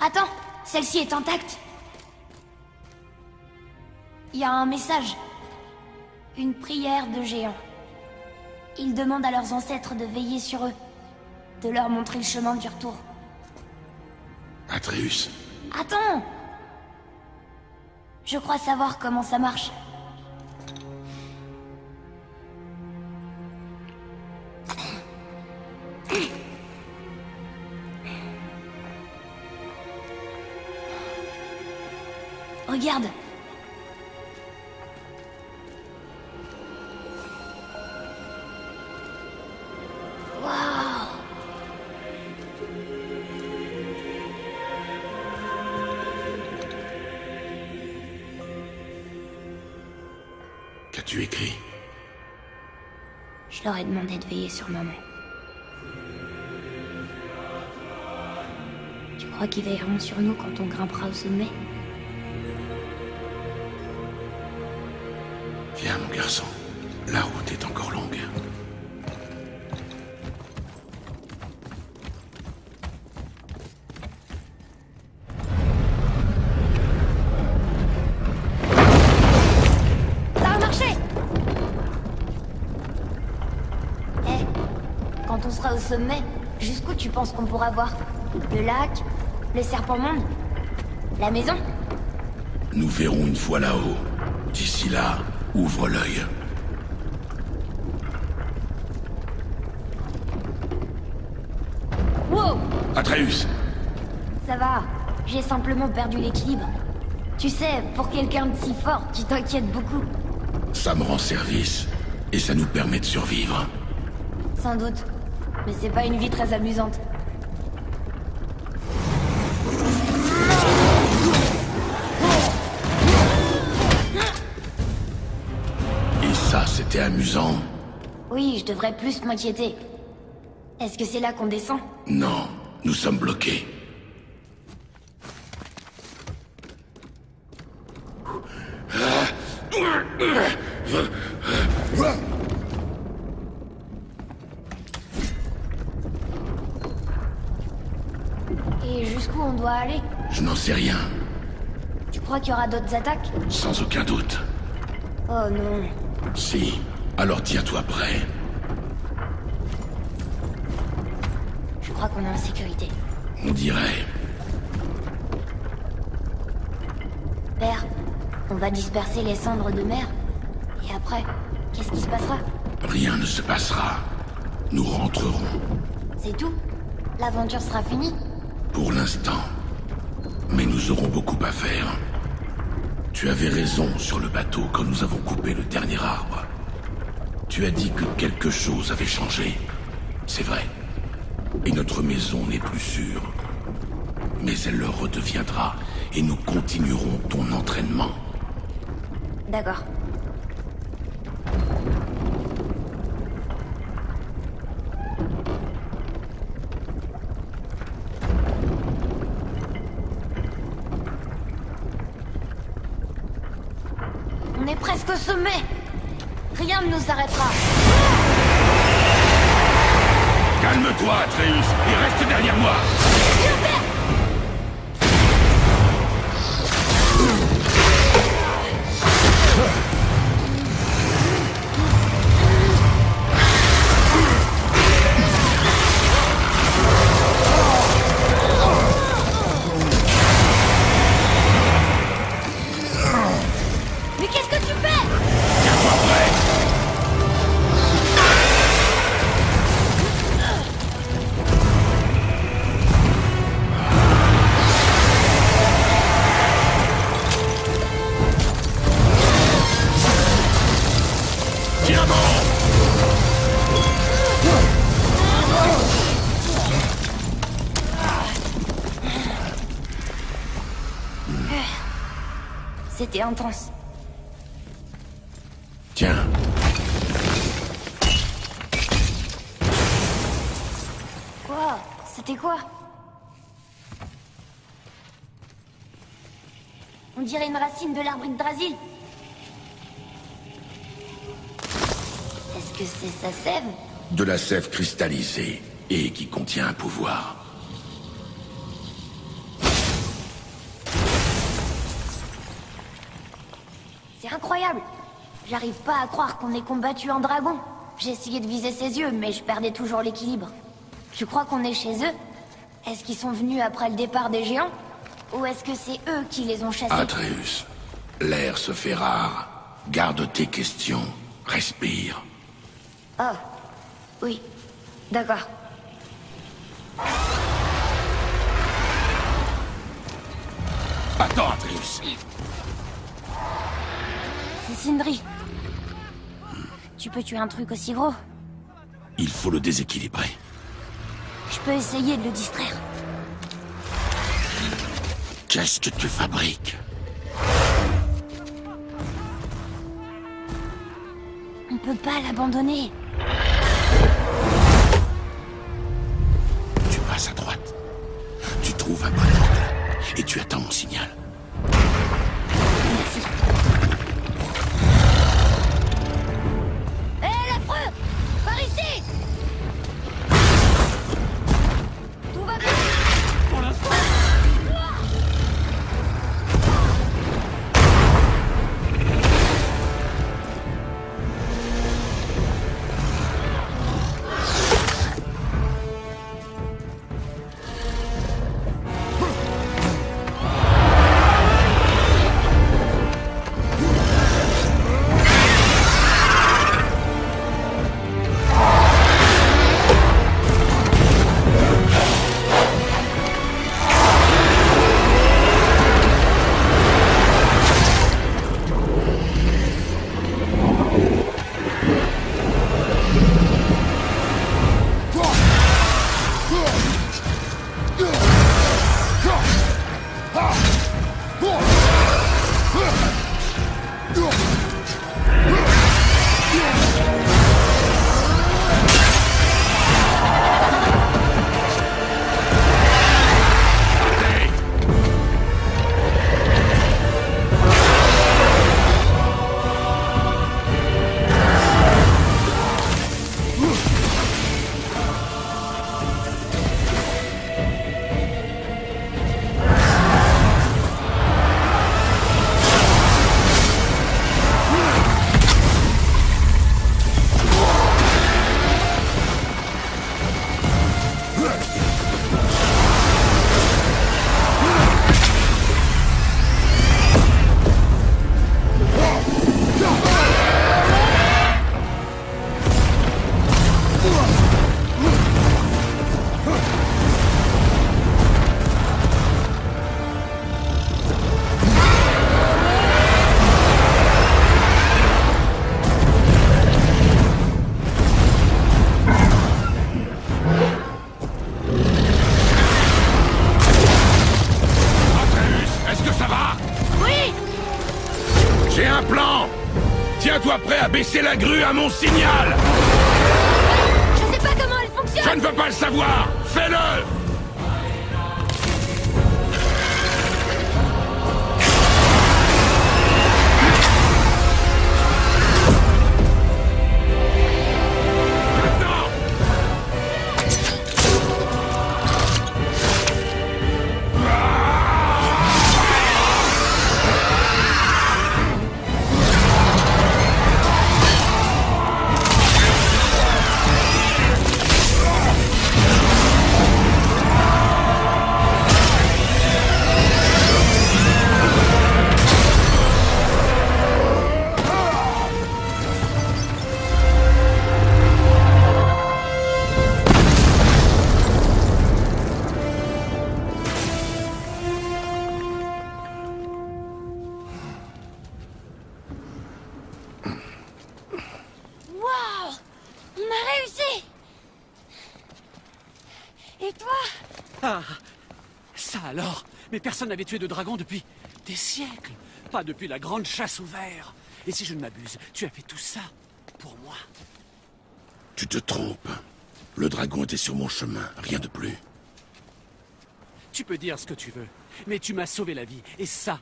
Attends, celle-ci est intacte. Il y a un message. Une prière de géant. Ils demandent à leurs ancêtres de veiller sur eux. De leur montrer le chemin du retour. Atreus, Attends! Je crois savoir comment ça marche. Regarde! Waouh! qu'as-tu écrit? Je leur ai demandé de veiller sur maman. Tu crois qu'ils veilleront sur nous quand on grimpera au sommet? Viens, mon garçon. La route est encore longue. Ça a marché! Quand on sera au sommet, jusqu'où tu penses qu'on pourra voir? Le lac? Le serpent monde? La maison? Nous verrons une fois là-haut. D'ici là, ouvre l'œil. Wow! Atreus! Ça va, j'ai simplement perdu l'équilibre. Tu sais, pour quelqu'un de si fort, tu t'inquiètes beaucoup. Ça me rend service. Et ça nous permet de survivre. Sans doute. Mais c'est pas une vie très amusante. Et ça, c'était amusant? Oui, je devrais plus m'inquiéter. Est-ce que c'est là qu'on descend? Non, nous sommes bloqués. Et jusqu'où on doit aller? Je n'en sais rien. Tu crois qu'il y aura d'autres attaques? Sans aucun doute. Oh non. Si, alors tiens-toi prêt. Je crois qu'on est en sécurité. On dirait. Père, on va disperser les cendres de mer. Et après, qu'est-ce qui se passera? Rien ne se passera. Nous rentrerons. C'est tout? L'aventure sera finie? Pour l'instant. Mais nous aurons beaucoup à faire. Tu avais raison sur le bateau quand nous avons coupé le dernier arbre. Tu as dit que quelque chose avait changé. C'est vrai. Et notre maison n'est plus sûre. Mais elle le redeviendra et nous continuerons ton entraînement. D'accord. On est presque au sommet. Rien ne nous arrêtera. Calme-toi, Atreus, et reste derrière moi. Mais qu'est-ce que tu fais? Tiens-toi prêt. Tiens bon. C'était intense. Tiens. Quoi? C'était quoi? On dirait une racine de l'arbre Yggdrasil. Est-ce que c'est sa sève? De la sève cristallisée et qui contient un pouvoir. C'est incroyable. J'arrive pas à croire qu'on ait combattu un dragon. J'ai essayé de viser ses yeux, mais je perdais toujours l'équilibre. Tu crois qu'on est chez eux? Est-ce qu'ils sont venus après le départ des géants? Ou est-ce que c'est eux qui les ont chassés? Atreus, l'air se fait rare. Garde tes questions. Respire. Oh, oui. D'accord. Attends, Atreus. C'est Sindri. Tu peux tuer un truc aussi gros? Il faut le déséquilibrer. Je peux essayer de le distraire. Qu'est-ce que tu fabriques? On peut pas l'abandonner. Tu passes à droite. Tu trouves un bon angle. Et tu attends mon signal. Merci. Hé, l'affreux! Par ici! Tout va bien? la grue à mon signal! Je sais pas comment elle Je fonctionne! ne veux pas le savoir! Fais-le! Waouh! On a réussi! Et toi? Ah, ça alors. Mais personne n'avait tué de dragon depuis des siècles. Pas depuis la grande chasse au ver. Et si je ne m'abuse, tu as fait tout ça pour moi. Tu te trompes. Le dragon était sur mon chemin, rien de plus. Tu peux dire ce que tu veux, mais tu m'as sauvé la vie. Et ça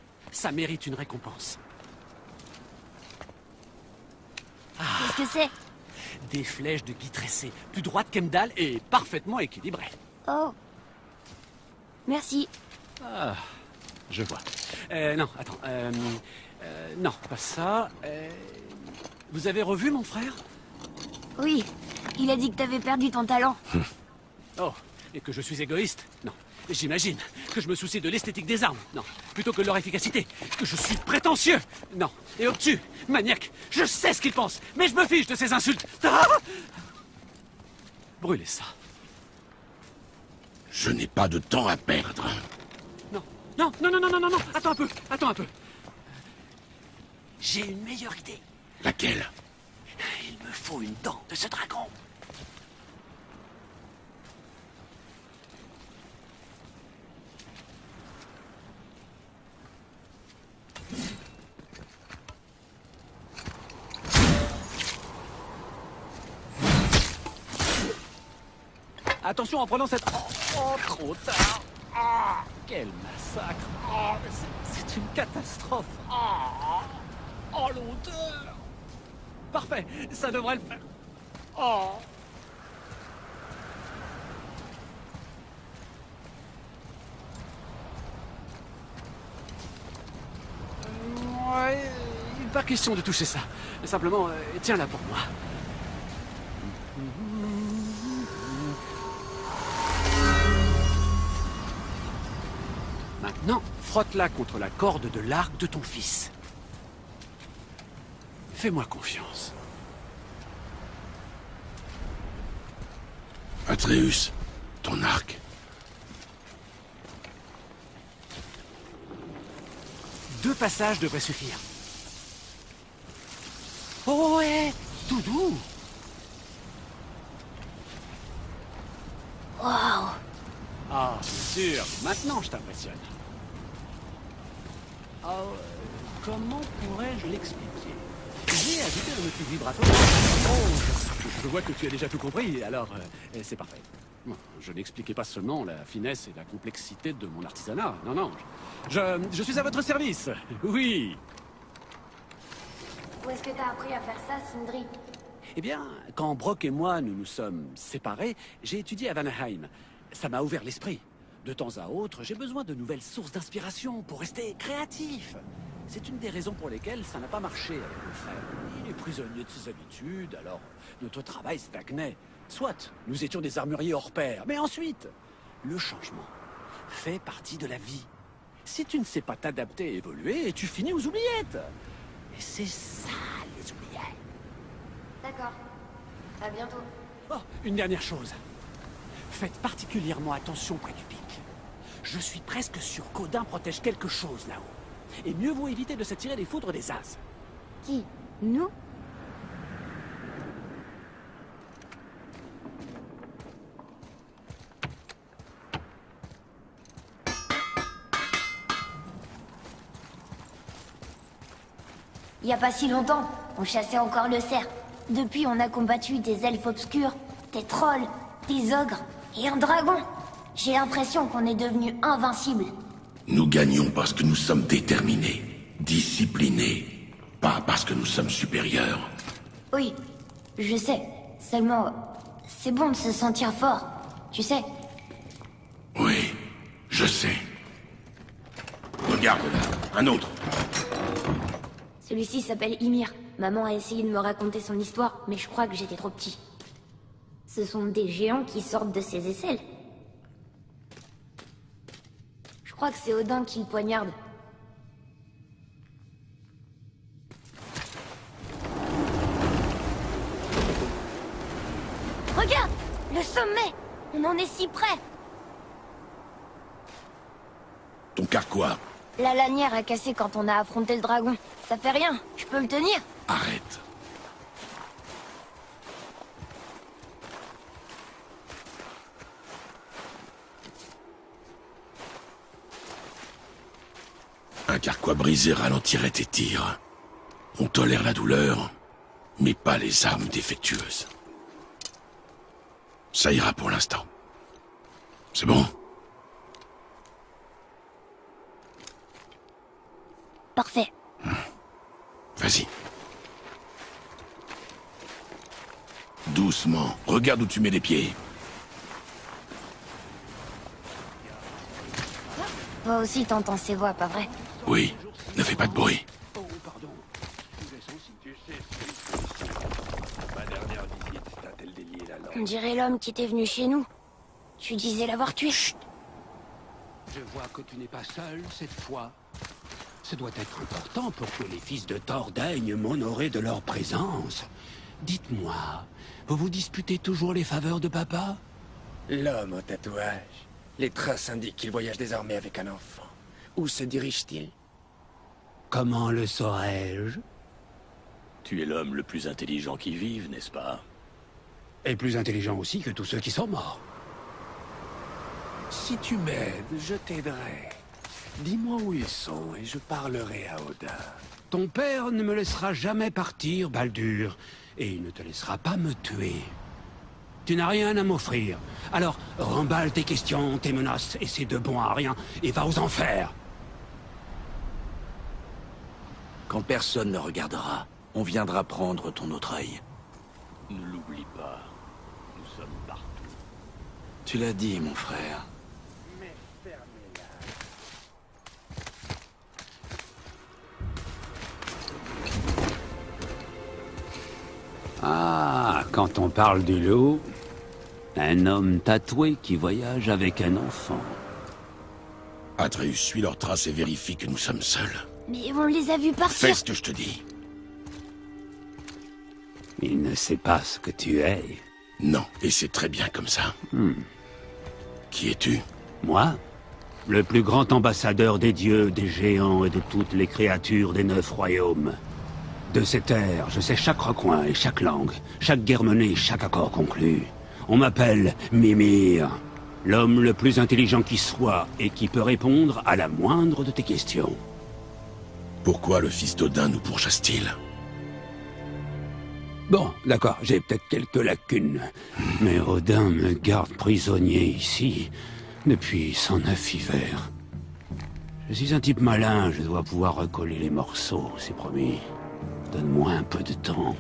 mérite une récompense. Qu'est-ce que c'est? Des flèches de gui tressé, plus droites qu'Emdal et parfaitement équilibrées. Oh. Merci. Ah, je vois. Non, attends. Non, pas ça. Vous avez revu mon frère? Oui, il a dit que t'avais perdu ton talent. Oh, et que je suis égoïste? Non. J'imagine que je me soucie de l'esthétique des armes. Non. Plutôt que de leur efficacité. Que je suis prétentieux. Non. Et obtus. Maniaque. Je sais ce qu'il pense. Mais je me fiche de ces insultes. Ah! Brûlez ça. Je n'ai pas de temps à perdre. Non. Non, non, non, non, non, non, non. Attends un peu. Attends un peu. J'ai une meilleure idée. Laquelle? Il me faut une dent de ce dragon. Attention en prenant cette... Oh, trop tard. Ah, quel massacre. Oh, mais c'est une catastrophe. Oh, l'odeur. Parfait, ça devrait le faire. Oh. Ouais, pas question de toucher ça. Simplement, tiens-la pour moi. Maintenant, frotte-la contre la corde de l'arc de ton fils. Fais-moi confiance. Atreus, ton arc. Deux passages devraient suffire. Oh ouais, tout doux. Waouh! Ah, bien sûr, maintenant je t'impressionne. Comment pourrais-je l'expliquer? J'ai ajouté un motif vibratoire. Oh, je vois que tu as déjà tout compris, alors c'est parfait. Bon, je n'expliquais pas seulement la finesse et la complexité de mon artisanat. Non, non, je suis à votre service. Oui. Où est-ce que t'as appris à faire ça, Sindri? Eh bien, quand Brock et moi nous nous sommes séparés, j'ai étudié à Vanaheim. Ça m'a ouvert l'esprit. De temps à autre, j'ai besoin de nouvelles sources d'inspiration pour rester créatif. C'est une des raisons pour lesquelles ça n'a pas marché avec mon frère. Il est prisonnier de ses habitudes, alors notre travail stagnait. Soit, nous étions des armuriers hors pair, mais ensuite, le changement fait partie de la vie. Si tu ne sais pas t'adapter et évoluer, tu finis aux oubliettes. Et c'est ça, les oubliettes. D'accord. À bientôt. Oh, une dernière chose. Faites particulièrement attention près du pic. Je suis presque sûr qu'Odin protège quelque chose là-haut. Et mieux vaut éviter de s'attirer les foudres des as. Qui? Nous? Il y a pas si longtemps, on chassait encore le cerf. Depuis, on a combattu des elfes obscurs, des trolls, des ogres et un dragon. J'ai l'impression qu'on est devenu invincible. Nous gagnons parce que nous sommes déterminés, disciplinés, pas parce que nous sommes supérieurs. Oui, je sais. Seulement, c'est bon de se sentir fort, tu sais. Oui, je sais. Regarde là, un autre. Celui-ci s'appelle Ymir. Maman a essayé de me raconter son histoire, mais je crois que j'étais trop petit. Ce sont des géants qui sortent de ses aisselles. Je crois que c'est Odin qui le poignarde. Regarde! Le sommet! On en est si près! Ton carquois, La lanière a cassé quand on a affronté le dragon. Ça fait rien, je peux le tenir. arrête. Un carquois brisé ralentirait tes tirs. On tolère la douleur, mais pas les armes défectueuses. Ça ira pour l'instant. C'est bon? Parfait. Vas-y. Doucement. Regarde où tu mets les pieds. Toi aussi t'entends ces voix, pas vrai? Oui, ne fais pas de bruit. Oh, pardon. Tu sais, ma dernière visite t'a-t-elle délié la langue? On dirait l'homme qui était venu chez nous. Tu disais l'avoir tué. Chut. Je vois que tu n'es pas seul cette fois. Ce doit être important pour que les fils de Thor daignent m'honorer de leur présence. Dites-moi, vous vous disputez toujours les faveurs de papa? L'homme au tatouage. Les traces indiquent qu'il voyage désormais avec un enfant. Où se dirige-t-il? Comment le saurais-je? Tu es l'homme le plus intelligent qui vive, n'est-ce pas? Et plus intelligent aussi que tous ceux qui sont morts. Si tu m'aides, je t'aiderai. Dis-moi où ils sont et je parlerai à Odin. Ton père ne me laissera jamais partir, Baldur, et il ne te laissera pas me tuer. Tu n'as rien à m'offrir. Alors, remballe tes questions, tes menaces, et c'est de bon à rien, et va aux enfers. Quand personne ne regardera, on viendra prendre ton autre œil. Ne l'oublie pas. Nous sommes partout. Tu l'as dit, mon frère. Ah, quand on parle du loup, un homme tatoué qui voyage avec un enfant. Atreus suit leurs traces et vérifie que nous sommes seuls. Mais on les a vus partir. Fais ce que je te dis. Il ne sait pas ce que tu es. Non, et c'est très bien comme ça. Qui es-tu? Moi, le plus grand ambassadeur des dieux, des géants et de toutes les créatures des 9 royaumes. De cette ère, je sais chaque recoin et chaque langue, chaque guerre menée, chaque accord conclu. On m'appelle Mimir, l'homme le plus intelligent qui soit et qui peut répondre à la moindre de tes questions. Pourquoi le fils d'Odin nous pourchasse-t-il? Bon, d'accord, j'ai peut-être quelques lacunes, mais Odin me garde prisonnier ici depuis 109 hivers. Je suis un type malin, je dois pouvoir recoller les morceaux, c'est promis. Donne-moi un peu de temps.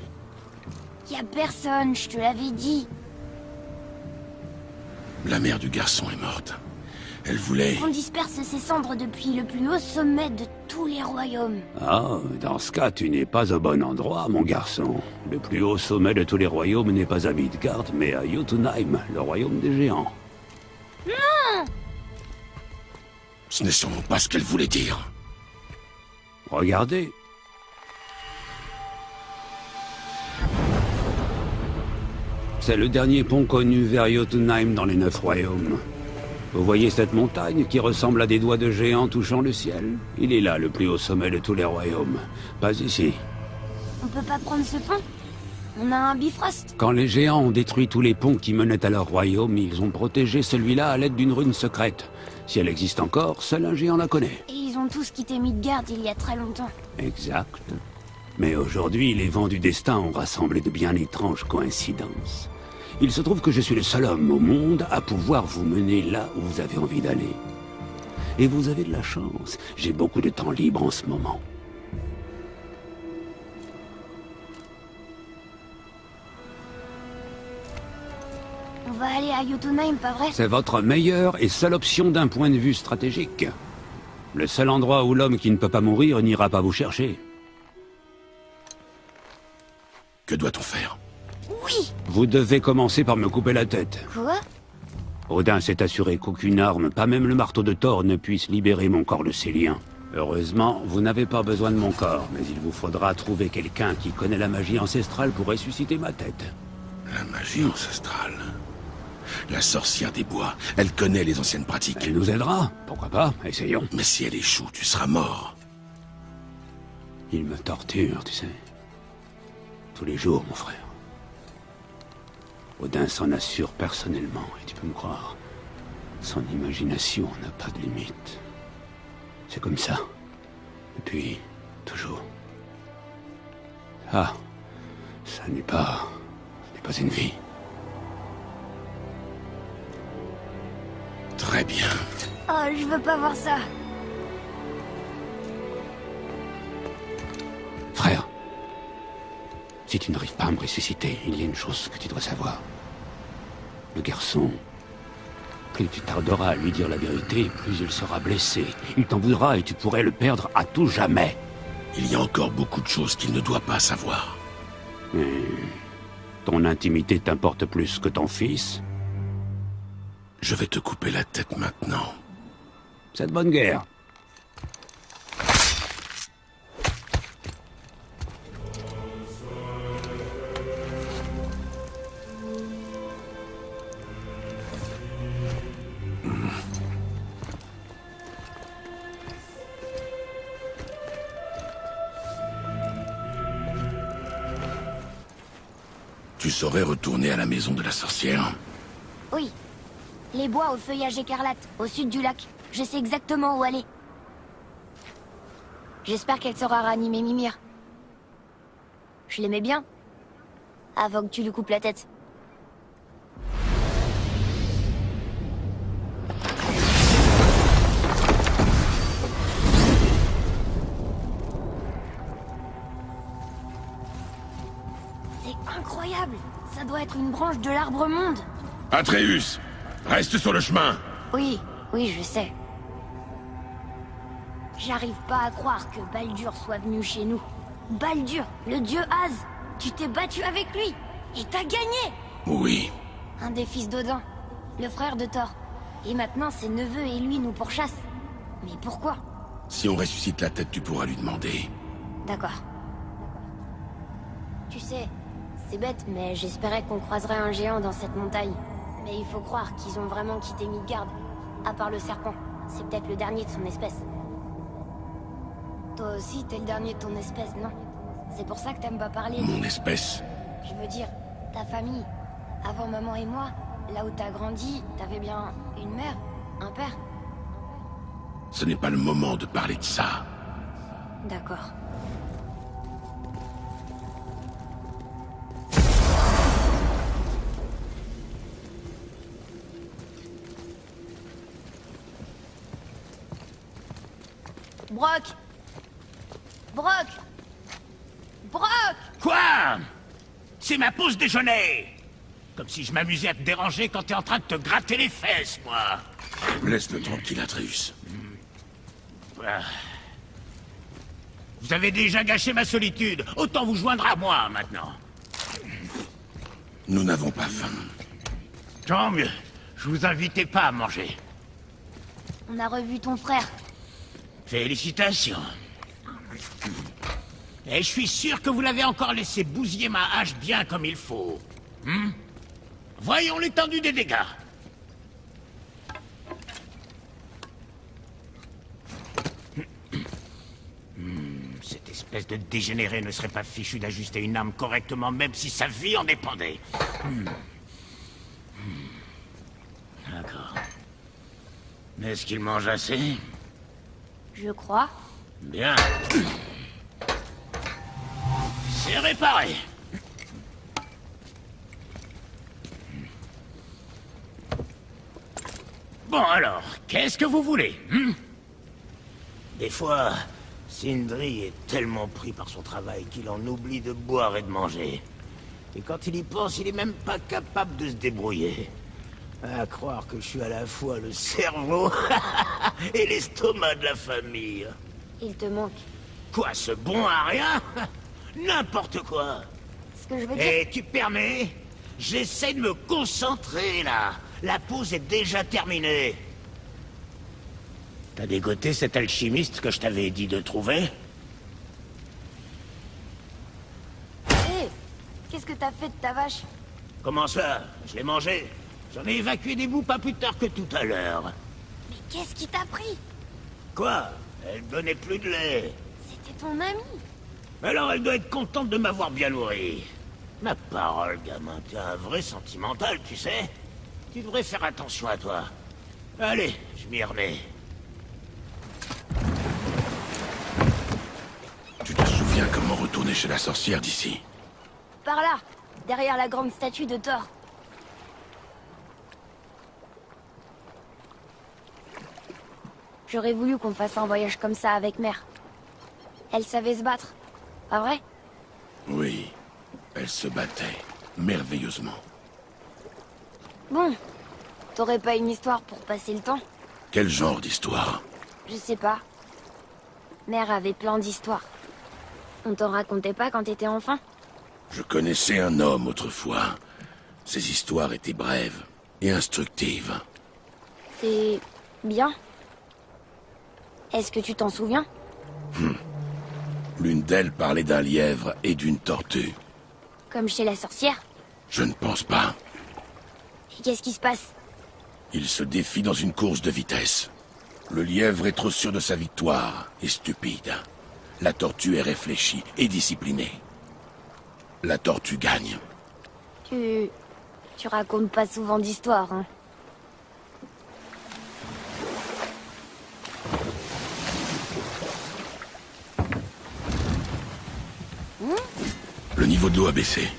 Y a personne, je te l'avais dit. La mère du garçon est morte. Elle voulait... On disperse ces cendres depuis le plus haut sommet de tous les royaumes. Ah, dans ce cas, tu n'es pas au bon endroit, mon garçon. Le plus haut sommet de tous les royaumes n'est pas à Midgard, mais à Jotunheim, le royaume des géants. Ce n'est sûrement pas ce qu'elle voulait dire. Regardez. C'est le dernier pont connu vers Jotunheim dans les 9 royaumes. Vous voyez cette montagne qui ressemble à des doigts de géants touchant le ciel? Il est là, le plus haut sommet de tous les royaumes. Pas ici. On peut pas prendre ce pont? On a un Bifrost. Quand les géants ont détruit tous les ponts qui menaient à leur royaume, ils ont protégé celui-là à l'aide d'une rune secrète. Si elle existe encore, seul un géant la connaît. Et ils ont tous quitté Midgard il y a très longtemps. Exact. Mais aujourd'hui, les vents du destin ont rassemblé de bien étranges coïncidences. Il se trouve que je suis le seul homme au monde à pouvoir vous mener là où vous avez envie d'aller. Et vous avez de la chance. J'ai beaucoup de temps libre en ce moment. On va aller à Jotunheim, pas vrai? C'est votre meilleure et seule option d'un point de vue stratégique. Le seul endroit où l'homme qui ne peut pas mourir n'ira pas vous chercher. Que doit-on faire? Oui! Vous devez commencer par me couper la tête. Quoi? Odin s'est assuré qu'aucune arme, pas même le marteau de Thor, ne puisse libérer mon corps de ses liens. Heureusement, vous n'avez pas besoin de mon corps, mais il vous faudra trouver quelqu'un qui connaît la magie ancestrale pour ressusciter ma tête. La magie ancestrale. La sorcière des bois, elle connaît les anciennes pratiques. Elle nous aidera, pourquoi pas, essayons. Mais si elle échoue, tu seras mort. Il me torture, tu sais. Tous les jours, mon frère. Odin s'en assure personnellement, et tu peux me croire. Son imagination n'a pas de limite. C'est comme ça. Depuis toujours. Ah, ça n'est pas une vie. Très bien. Oh, je veux pas voir ça. Frère, si tu n'arrives pas à me ressusciter, il y a une chose que tu dois savoir. Le garçon, plus tu tarderas à lui dire la vérité, plus il sera blessé. Il t'en voudra et tu pourrais le perdre à tout jamais. Il y a encore beaucoup de choses qu'il ne doit pas savoir. Mais ton intimité t'importe plus que ton fils? Je vais te couper la tête maintenant. C'est de bonne guerre. Tu saurais retourner à la maison de la sorcière? Oui. Les bois au feuillage écarlate, au sud du lac. Je sais exactement où aller. J'espère qu'elle saura ranimer Mimir. Je l'aimais bien. Avant que tu lui coupes la tête. C'est incroyable. Ça doit être une branche de l'arbre monde. Atreus, reste sur le chemin. Oui, je sais. J'arrive pas à croire que Baldur soit venu chez nous. Baldur, le dieu Az. Tu t'es battu avec lui. Et t'as gagné. Oui. Un des fils d'Odin, le frère de Thor. Et maintenant ses neveux et lui nous pourchassent. Mais pourquoi? Si on ressuscite la tête, tu pourras lui demander. D'accord. Tu sais, c'est bête, mais j'espérais qu'on croiserait un géant dans cette montagne. Mais il faut croire qu'ils ont vraiment quitté Midgard. À part le serpent. C'est peut-être le dernier de son espèce. Toi aussi, t'es le dernier de ton espèce, non? C'est pour ça que t'aimes pas parler de... Mon espèce? Je veux dire, ta famille. Avant maman et moi, là où t'as grandi, t'avais bien une mère, un père. Ce n'est pas le moment de parler de ça. D'accord. Brock! Brock! Brock! Quoi? C'est ma pause déjeuner! Comme si je m'amusais à te déranger quand t'es en train de te gratter les fesses, moi! Laisse-le tranquille, Atreus. Ah. Vous avez déjà gâché ma solitude, autant vous joindre à moi, maintenant. Nous n'avons pas faim. Tant mieux, je vous invitais pas à manger. On a revu ton frère. Félicitations. Et je suis sûr que vous l'avez encore laissé bousiller ma hache bien comme il faut. Voyons l'étendue des dégâts. Cette espèce de dégénéré ne serait pas fichu d'ajuster une arme correctement, même si sa vie en dépendait. D'accord. Est-ce qu'il mange assez? Je crois. Bien. C'est réparé. Bon alors, qu'est-ce que vous voulez Des fois, Sindri est tellement pris par son travail qu'il en oublie de boire et de manger. Et quand il y pense, il est même pas capable de se débrouiller. À croire que je suis à la fois le cerveau et l'estomac de la famille. Il te manque. Quoi, ce bon à rien? N'importe quoi. Ce que je veux dire... Et tu permets? J'essaie de me concentrer, là. La pause est déjà terminée. T'as dégoté cet alchimiste que je t'avais dit de trouver? Hé, qu'est-ce que t'as fait de ta vache? Comment ça? Je l'ai mangé. J'en ai évacué des bouts pas plus tard que tout à l'heure. Mais qu'est-ce qui t'a pris? Quoi? Elle donnait plus de lait. C'était ton ami. Alors elle doit être contente de m'avoir bien nourri. Ma parole, gamin, t'es un vrai sentimental, tu sais. Tu devrais faire attention à toi. Allez, je m'y remets. Tu te souviens comment retourner chez la sorcière d'ici? Par là, derrière la grande statue de Thor. J'aurais voulu qu'on fasse un voyage comme ça avec Mère. Elle savait se battre, pas vrai? Oui, elle se battait merveilleusement. Bon, t'aurais pas une histoire pour passer le temps? Quel genre d'histoire? Je sais pas. Mère avait plein d'histoires. On t'en racontait pas quand t'étais enfant? Je connaissais un homme autrefois. Ses histoires étaient brèves et instructives. C'est... bien? Est-ce que tu t'en souviens? L'une d'elles parlait d'un lièvre et d'une tortue. Comme chez la sorcière? Je ne pense pas. Et qu'est-ce qui se passe? Ils se défient dans une course de vitesse. Le lièvre est trop sûr de sa victoire et stupide. La tortue est réfléchie et disciplinée. La tortue gagne. Tu racontes pas souvent d'histoires, hein? Le niveau de l'eau a baissé.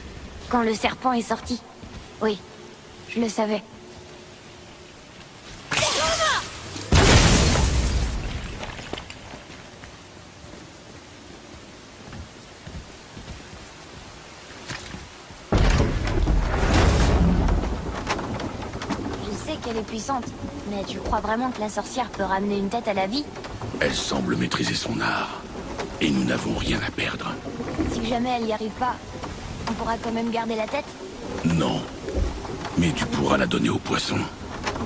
Quand le serpent est sorti. Oui, je le savais. Je sais qu'elle est puissante, mais tu crois vraiment que la sorcière peut ramener une tête à la vie? Elle semble maîtriser son art. Et nous n'avons rien à perdre. Si jamais elle y arrive pas, on pourra quand même garder la tête? Non. Mais tu pourras la donner au poisson.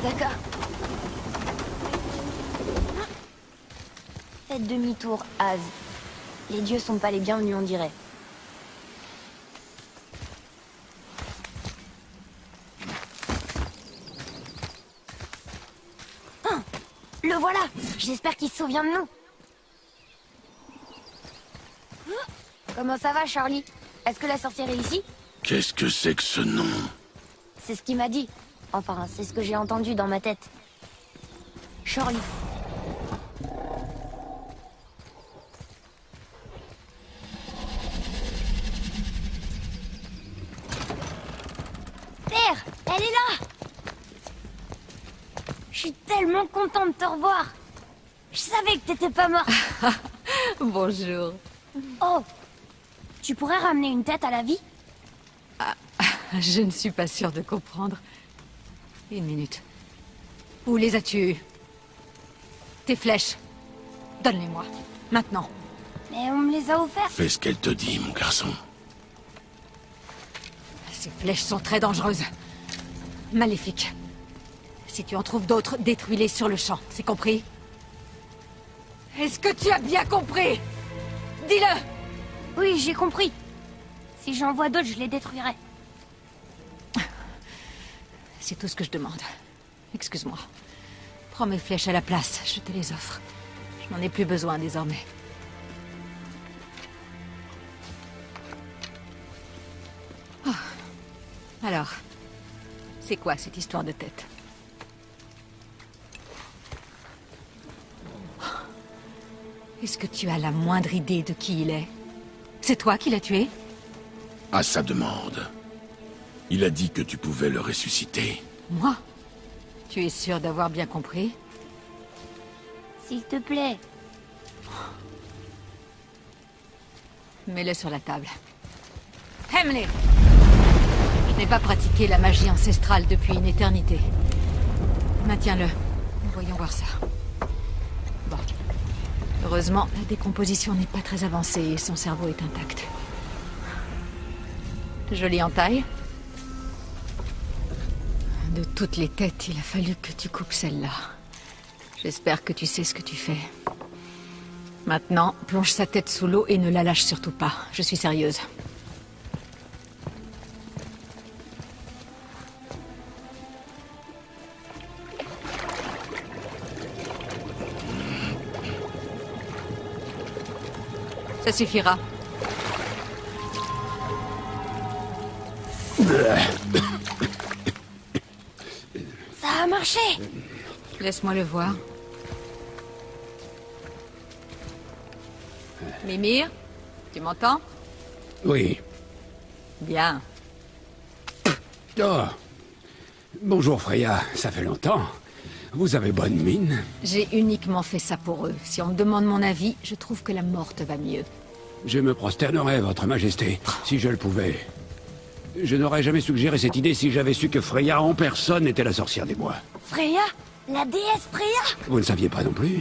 D'accord. Faites demi-tour, Az. Les dieux sont pas les bienvenus, on dirait. Ah, le voilà! J'espère qu'il se souvient de nous. Comment ça va, Charlie? Est-ce que la sorcière est ici? Qu'est-ce que c'est que ce nom? C'est ce qu'il m'a dit. Enfin, c'est ce que j'ai entendu dans ma tête. Charlie. Père, elle est là! Je suis tellement contente de te revoir. Je savais que t'étais pas mort. Bonjour. Oh, tu pourrais ramener une tête à la vie? Je ne suis pas sûre de comprendre. Une minute. Où les as-tu... Tes flèches? Donne-les-moi. Maintenant. Mais on me les a offertes. Fais ce qu'elle te dit, mon garçon. Ces flèches sont très dangereuses. Maléfiques. Si tu en trouves d'autres, détruis-les sur le champ. C'est compris? Est-ce que tu as bien compris? Dis-le! Oui, j'ai compris. Si j'en vois d'autres, je les détruirai. C'est tout ce que je demande. Excuse-moi. Prends mes flèches à la place, je te les offre. Je n'en ai plus besoin désormais. Oh. Alors, c'est quoi cette histoire de tête? Est-ce que tu as la moindre idée de qui il est? C'est toi qui l'as tué? À sa demande. Il a dit que tu pouvais le ressusciter. Moi? Tu es sûr d'avoir bien compris? S'il te plaît. Mets-le sur la table. Hemnir! Je n'ai pas pratiqué la magie ancestrale depuis une éternité. Maintiens-le. Voyons voir ça. Bon. Heureusement, la décomposition n'est pas très avancée et son cerveau est intact. Jolie entaille. De toutes les têtes, il a fallu que tu coupes celle-là. J'espère que tu sais ce que tu fais. Maintenant, plonge sa tête sous l'eau et ne la lâche surtout pas. Je suis sérieuse. Ça suffira. Ça a marché. Laisse-moi le voir. Mimir, tu m'entends? Oui. Bien. Oh. Bonjour Freya, ça fait longtemps. Vous avez bonne mine. J'ai uniquement fait ça pour eux. Si on me demande mon avis, je trouve que la mort te va mieux. Je me prosternerais, votre majesté, si je le pouvais. Je n'aurais jamais suggéré cette idée si j'avais su que Freya en personne était la sorcière des bois. Freya? La déesse Freya? Vous ne saviez pas non plus?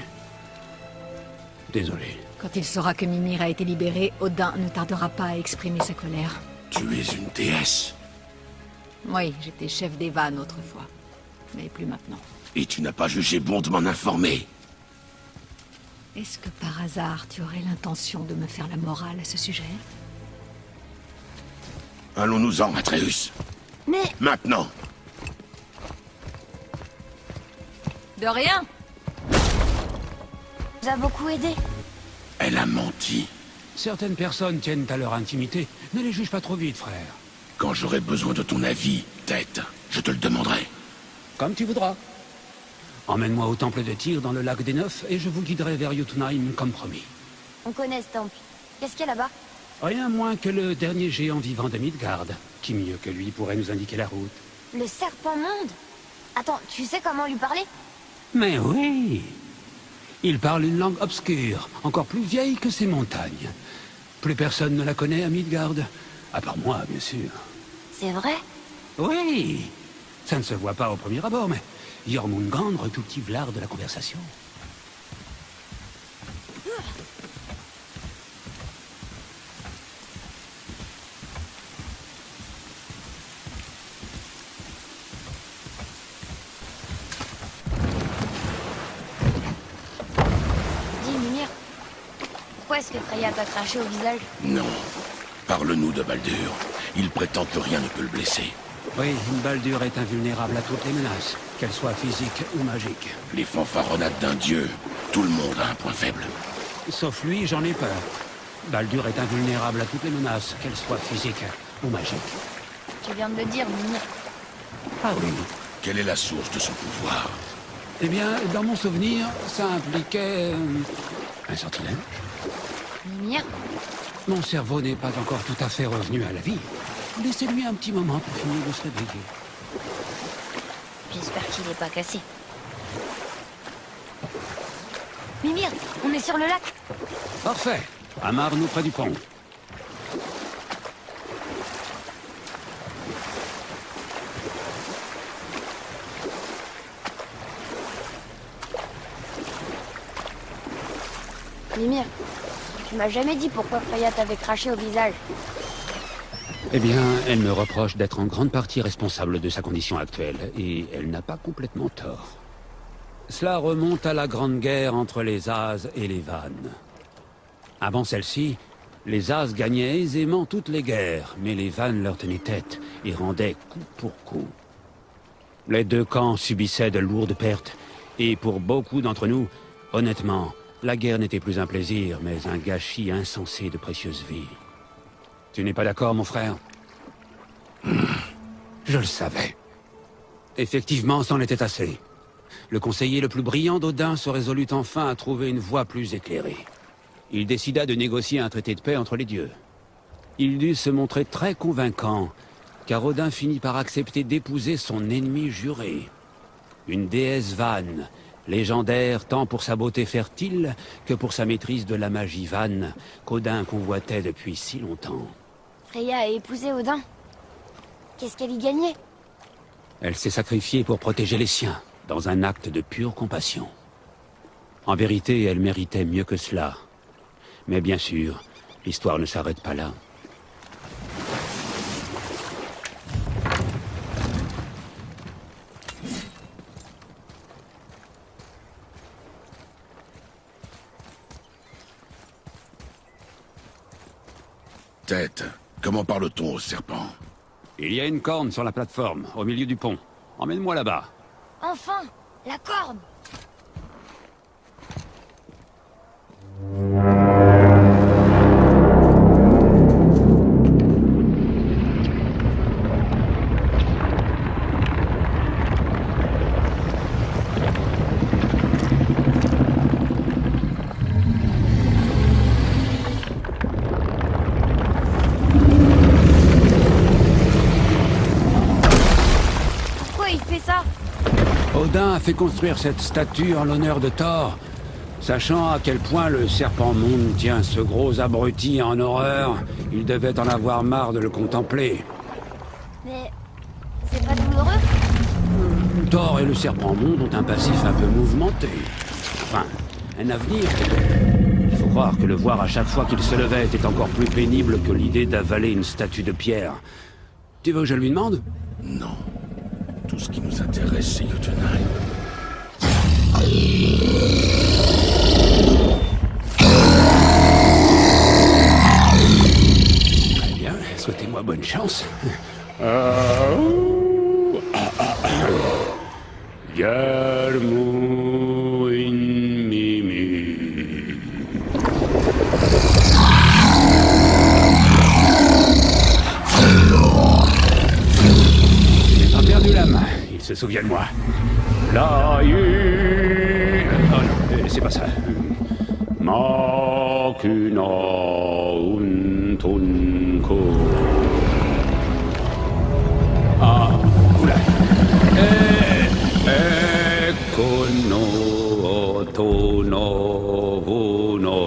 Désolé. Quand il saura que Mimir a été libéré, Odin ne tardera pas à exprimer sa colère. Tu es une déesse. Oui, j'étais chef des vannes autrefois. Mais plus maintenant. Et tu n'as pas jugé bon de m'en informer. Est-ce que par hasard, tu aurais l'intention de me faire la morale à ce sujet? Allons-nous-en, Atreus. Mais... Maintenant. De rien. nous a beaucoup aidé. Elle a menti. Certaines personnes tiennent à leur intimité. Ne les juge pas trop vite, frère. Quand j'aurai besoin de ton avis, Tête, je te le demanderai. Comme tu voudras. Emmène-moi au temple de Tyr dans le lac des Neufs et je vous guiderai vers Jotunheim comme promis. On connaît ce temple. Qu'est-ce qu'il y a là-bas? Rien moins que le dernier géant vivant de Midgard. Qui mieux que lui pourrait nous indiquer la route? Le serpent monde? Attends, tu sais comment lui parler? Mais oui. Il parle une langue obscure, encore plus vieille que ces montagnes. Plus personne ne la connaît à Midgard. À part moi, bien sûr. C'est vrai? Oui. Ça ne se voit pas au premier abord, mais Jormungandr cultive l'art de la conversation. Dis, Mimir, pourquoi est-ce que Freya t'a craché au visage? Non. Parle-nous de Baldur. Il prétend que rien ne peut le blesser. Oui, Baldur est invulnérable à toutes les menaces, qu'elles soient physiques ou magiques. Les fanfaronnades d'un dieu. Tout le monde a un point faible. Sauf lui, j'en ai peur. Baldur est invulnérable à toutes les menaces, qu'elles soient physiques ou magiques. Tu viens de le dire, Mimir. Ah oui. Quelle est la source de son pouvoir? Eh bien, dans mon souvenir, ça impliquait... un sortilège. Mimir? Mon cerveau n'est pas encore tout à fait revenu à la vie. Laissez-lui un petit moment pour finir de se réveiller. J'espère qu'il n'est pas cassé. Mimir, on est sur le lac. Parfait. Amarre-nous près du pont. Mimir, tu m'as jamais dit pourquoi Freya t'avait craché au visage. Eh bien, elle me reproche d'être en grande partie responsable de sa condition actuelle, et elle n'a pas complètement tort. Cela remonte à la grande guerre entre les As et les Vannes. Avant celle-ci, les As gagnaient aisément toutes les guerres, mais les Vannes leur tenaient tête et rendaient coup pour coup. Les deux camps subissaient de lourdes pertes, et pour beaucoup d'entre nous, honnêtement, la guerre n'était plus un plaisir, mais un gâchis insensé de précieuses vies. Tu n'es pas d'accord, mon frère? Je le savais. Effectivement, c'en était assez. Le conseiller le plus brillant d'Odin se résolut enfin à trouver une voie plus éclairée. Il décida de négocier un traité de paix entre les dieux. Il dut se montrer très convaincant, car Odin finit par accepter d'épouser son ennemi juré. Une déesse vanne, légendaire tant pour sa beauté fertile que pour sa maîtrise de la magie vanne, qu'Odin convoitait depuis si longtemps. Freya a épousé Odin. Qu'est-ce qu'elle y gagnait? Elle s'est sacrifiée pour protéger les siens, dans un acte de pure compassion. En vérité, elle méritait mieux que cela. Mais bien sûr, l'histoire ne s'arrête pas là. Tête, comment parle-t-on au serpent? Il y a une corne sur la plateforme, au milieu du pont. Emmène-moi là-bas. Enfin, la corde. Pourquoi il fait ça? Odin a fait construire cette statue en l'honneur de Thor, sachant à quel point le serpent monde tient ce gros abruti en horreur. Il devait en avoir marre de le contempler. Mais c'est pas douloureux? Thor et le serpent monde ont un passif un peu mouvementé. Enfin, un avenir. Il faut croire que le voir à chaque fois qu'il se levait était encore plus pénible que l'idée d'avaler une statue de pierre. Tu veux que je lui demande? Non. Tout ce qui nous intéresse, c'est Jotunheim. Très bien, souhaitez-moi bonne chance. J'ai pas perdu la main, il se souvient de moi. Oh non, c'est pas ça. Makuna untunko. Ah, oula. Kono tono vuno.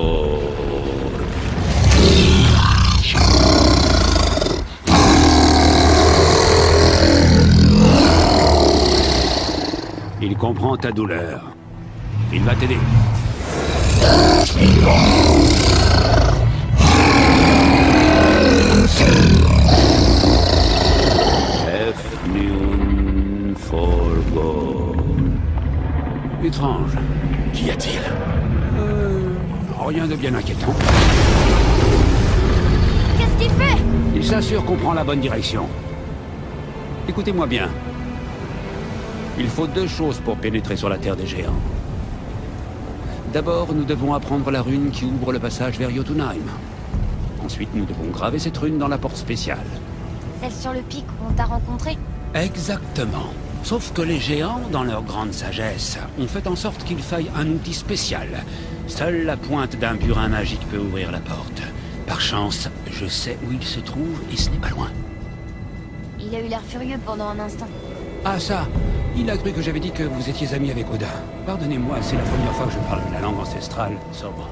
Il comprend ta douleur. Il va t'aider. Efnun Forgor. Étrange. Qu'y a-t-il? Rien de bien inquiétant. Qu'est-ce qu'il fait? Il s'assure qu'on prend la bonne direction. Écoutez-moi bien. Il faut 2 choses pour pénétrer sur la Terre des Géants. D'abord, nous devons apprendre la rune qui ouvre le passage vers Jotunheim. Ensuite, nous devons graver cette rune dans la porte spéciale. Celle sur le pic où on t'a rencontré? Exactement. Sauf que les géants, dans leur grande sagesse, ont fait en sorte qu'il faille un outil spécial. Seule la pointe d'un burin magique peut ouvrir la porte. Par chance, je sais où il se trouve et ce n'est pas loin. Il a eu l'air furieux pendant un instant. Ah ça, il a cru que j'avais dit que vous étiez amis avec Odin. Pardonnez-moi, c'est la première fois que je parle la langue ancestrale sobre.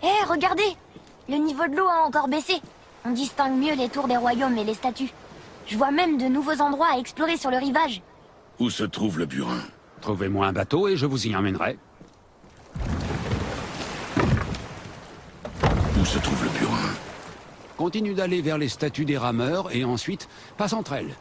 Hé, regardez! Le niveau de l'eau a encore baissé. On distingue mieux les tours des royaumes et les statues. Je vois même de nouveaux endroits à explorer sur le rivage. Où se trouve le burin? Trouvez-moi un bateau et je vous y emmènerai. Où se trouve le burin? Continue d'aller vers les statues des rameurs et ensuite passe entre elles.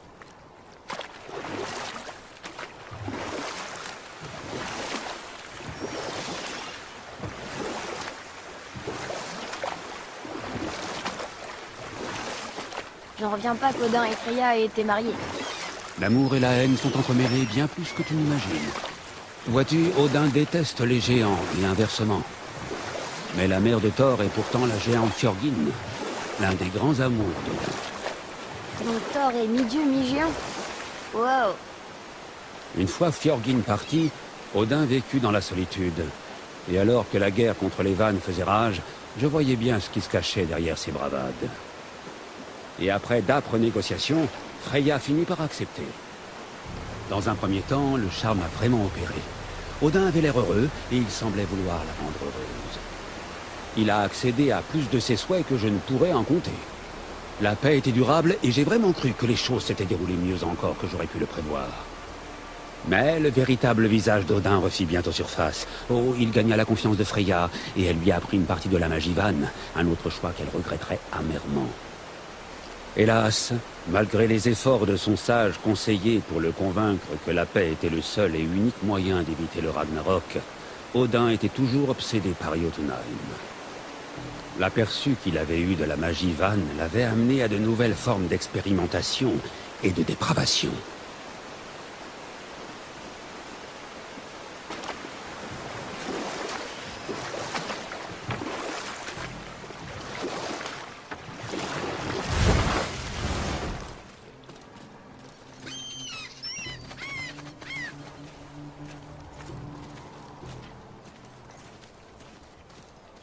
J'en reviens pas qu'Odin et Freya aient été mariés. L'amour et la haine sont entremêlés bien plus que tu n'imagines. Vois-tu, Odin déteste les géants et inversement. Mais la mère de Thor est pourtant la géante Fjörgyn, l'un des grands amours d'Odin. Donc Thor est mi-dieu, mi-géant. Wow. Une fois Fjörgyn partie, Odin vécut dans la solitude. Et alors que la guerre contre les vannes faisait rage, je voyais bien ce qui se cachait derrière ces bravades. Et après d'âpres négociations, Freya finit par accepter. Dans un premier temps, le charme a vraiment opéré. Odin avait l'air heureux, et il semblait vouloir la rendre heureuse. Il a accédé à plus de ses souhaits que je ne pourrais en compter. La paix était durable, et j'ai vraiment cru que les choses s'étaient déroulées mieux encore que j'aurais pu le prévoir. Mais le véritable visage d'Odin refit bientôt surface. Oh, il gagna la confiance de Freya, et elle lui a appris une partie de la magie vanne, un autre choix qu'elle regretterait amèrement. Hélas, malgré les efforts de son sage conseiller pour le convaincre que la paix était le seul et unique moyen d'éviter le Ragnarok, Odin était toujours obsédé par Jotunheim. L'aperçu qu'il avait eu de la magie vanne l'avait amené à de nouvelles formes d'expérimentation et de dépravation.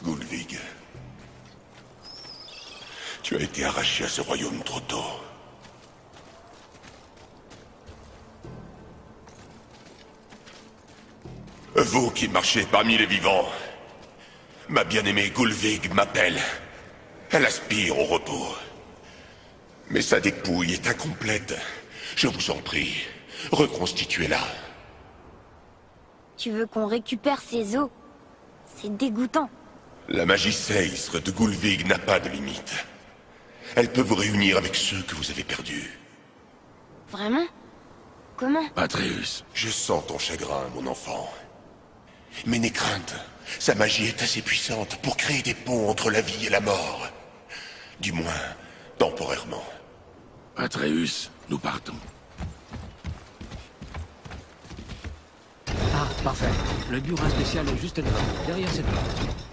Gullveig, tu as été arraché à ce royaume trop tôt. Vous qui marchez parmi les vivants, ma bien-aimée Gullveig m'appelle. Elle aspire au repos. Mais sa dépouille est incomplète. Je vous en prie, reconstituez-la. Tu veux qu'on récupère ses os? C'est dégoûtant. La magie Seisr de Gullveig n'a pas de limite. Elle peut vous réunir avec ceux que vous avez perdus. Vraiment? Comment? Atreus, Je sens ton chagrin, mon enfant. Mais n'aie crainte, sa magie est assez puissante pour créer des ponts entre la vie et la mort. Du moins, temporairement. Atreus, nous partons. Ah, parfait. Le bureau spécial est juste devant, derrière cette porte.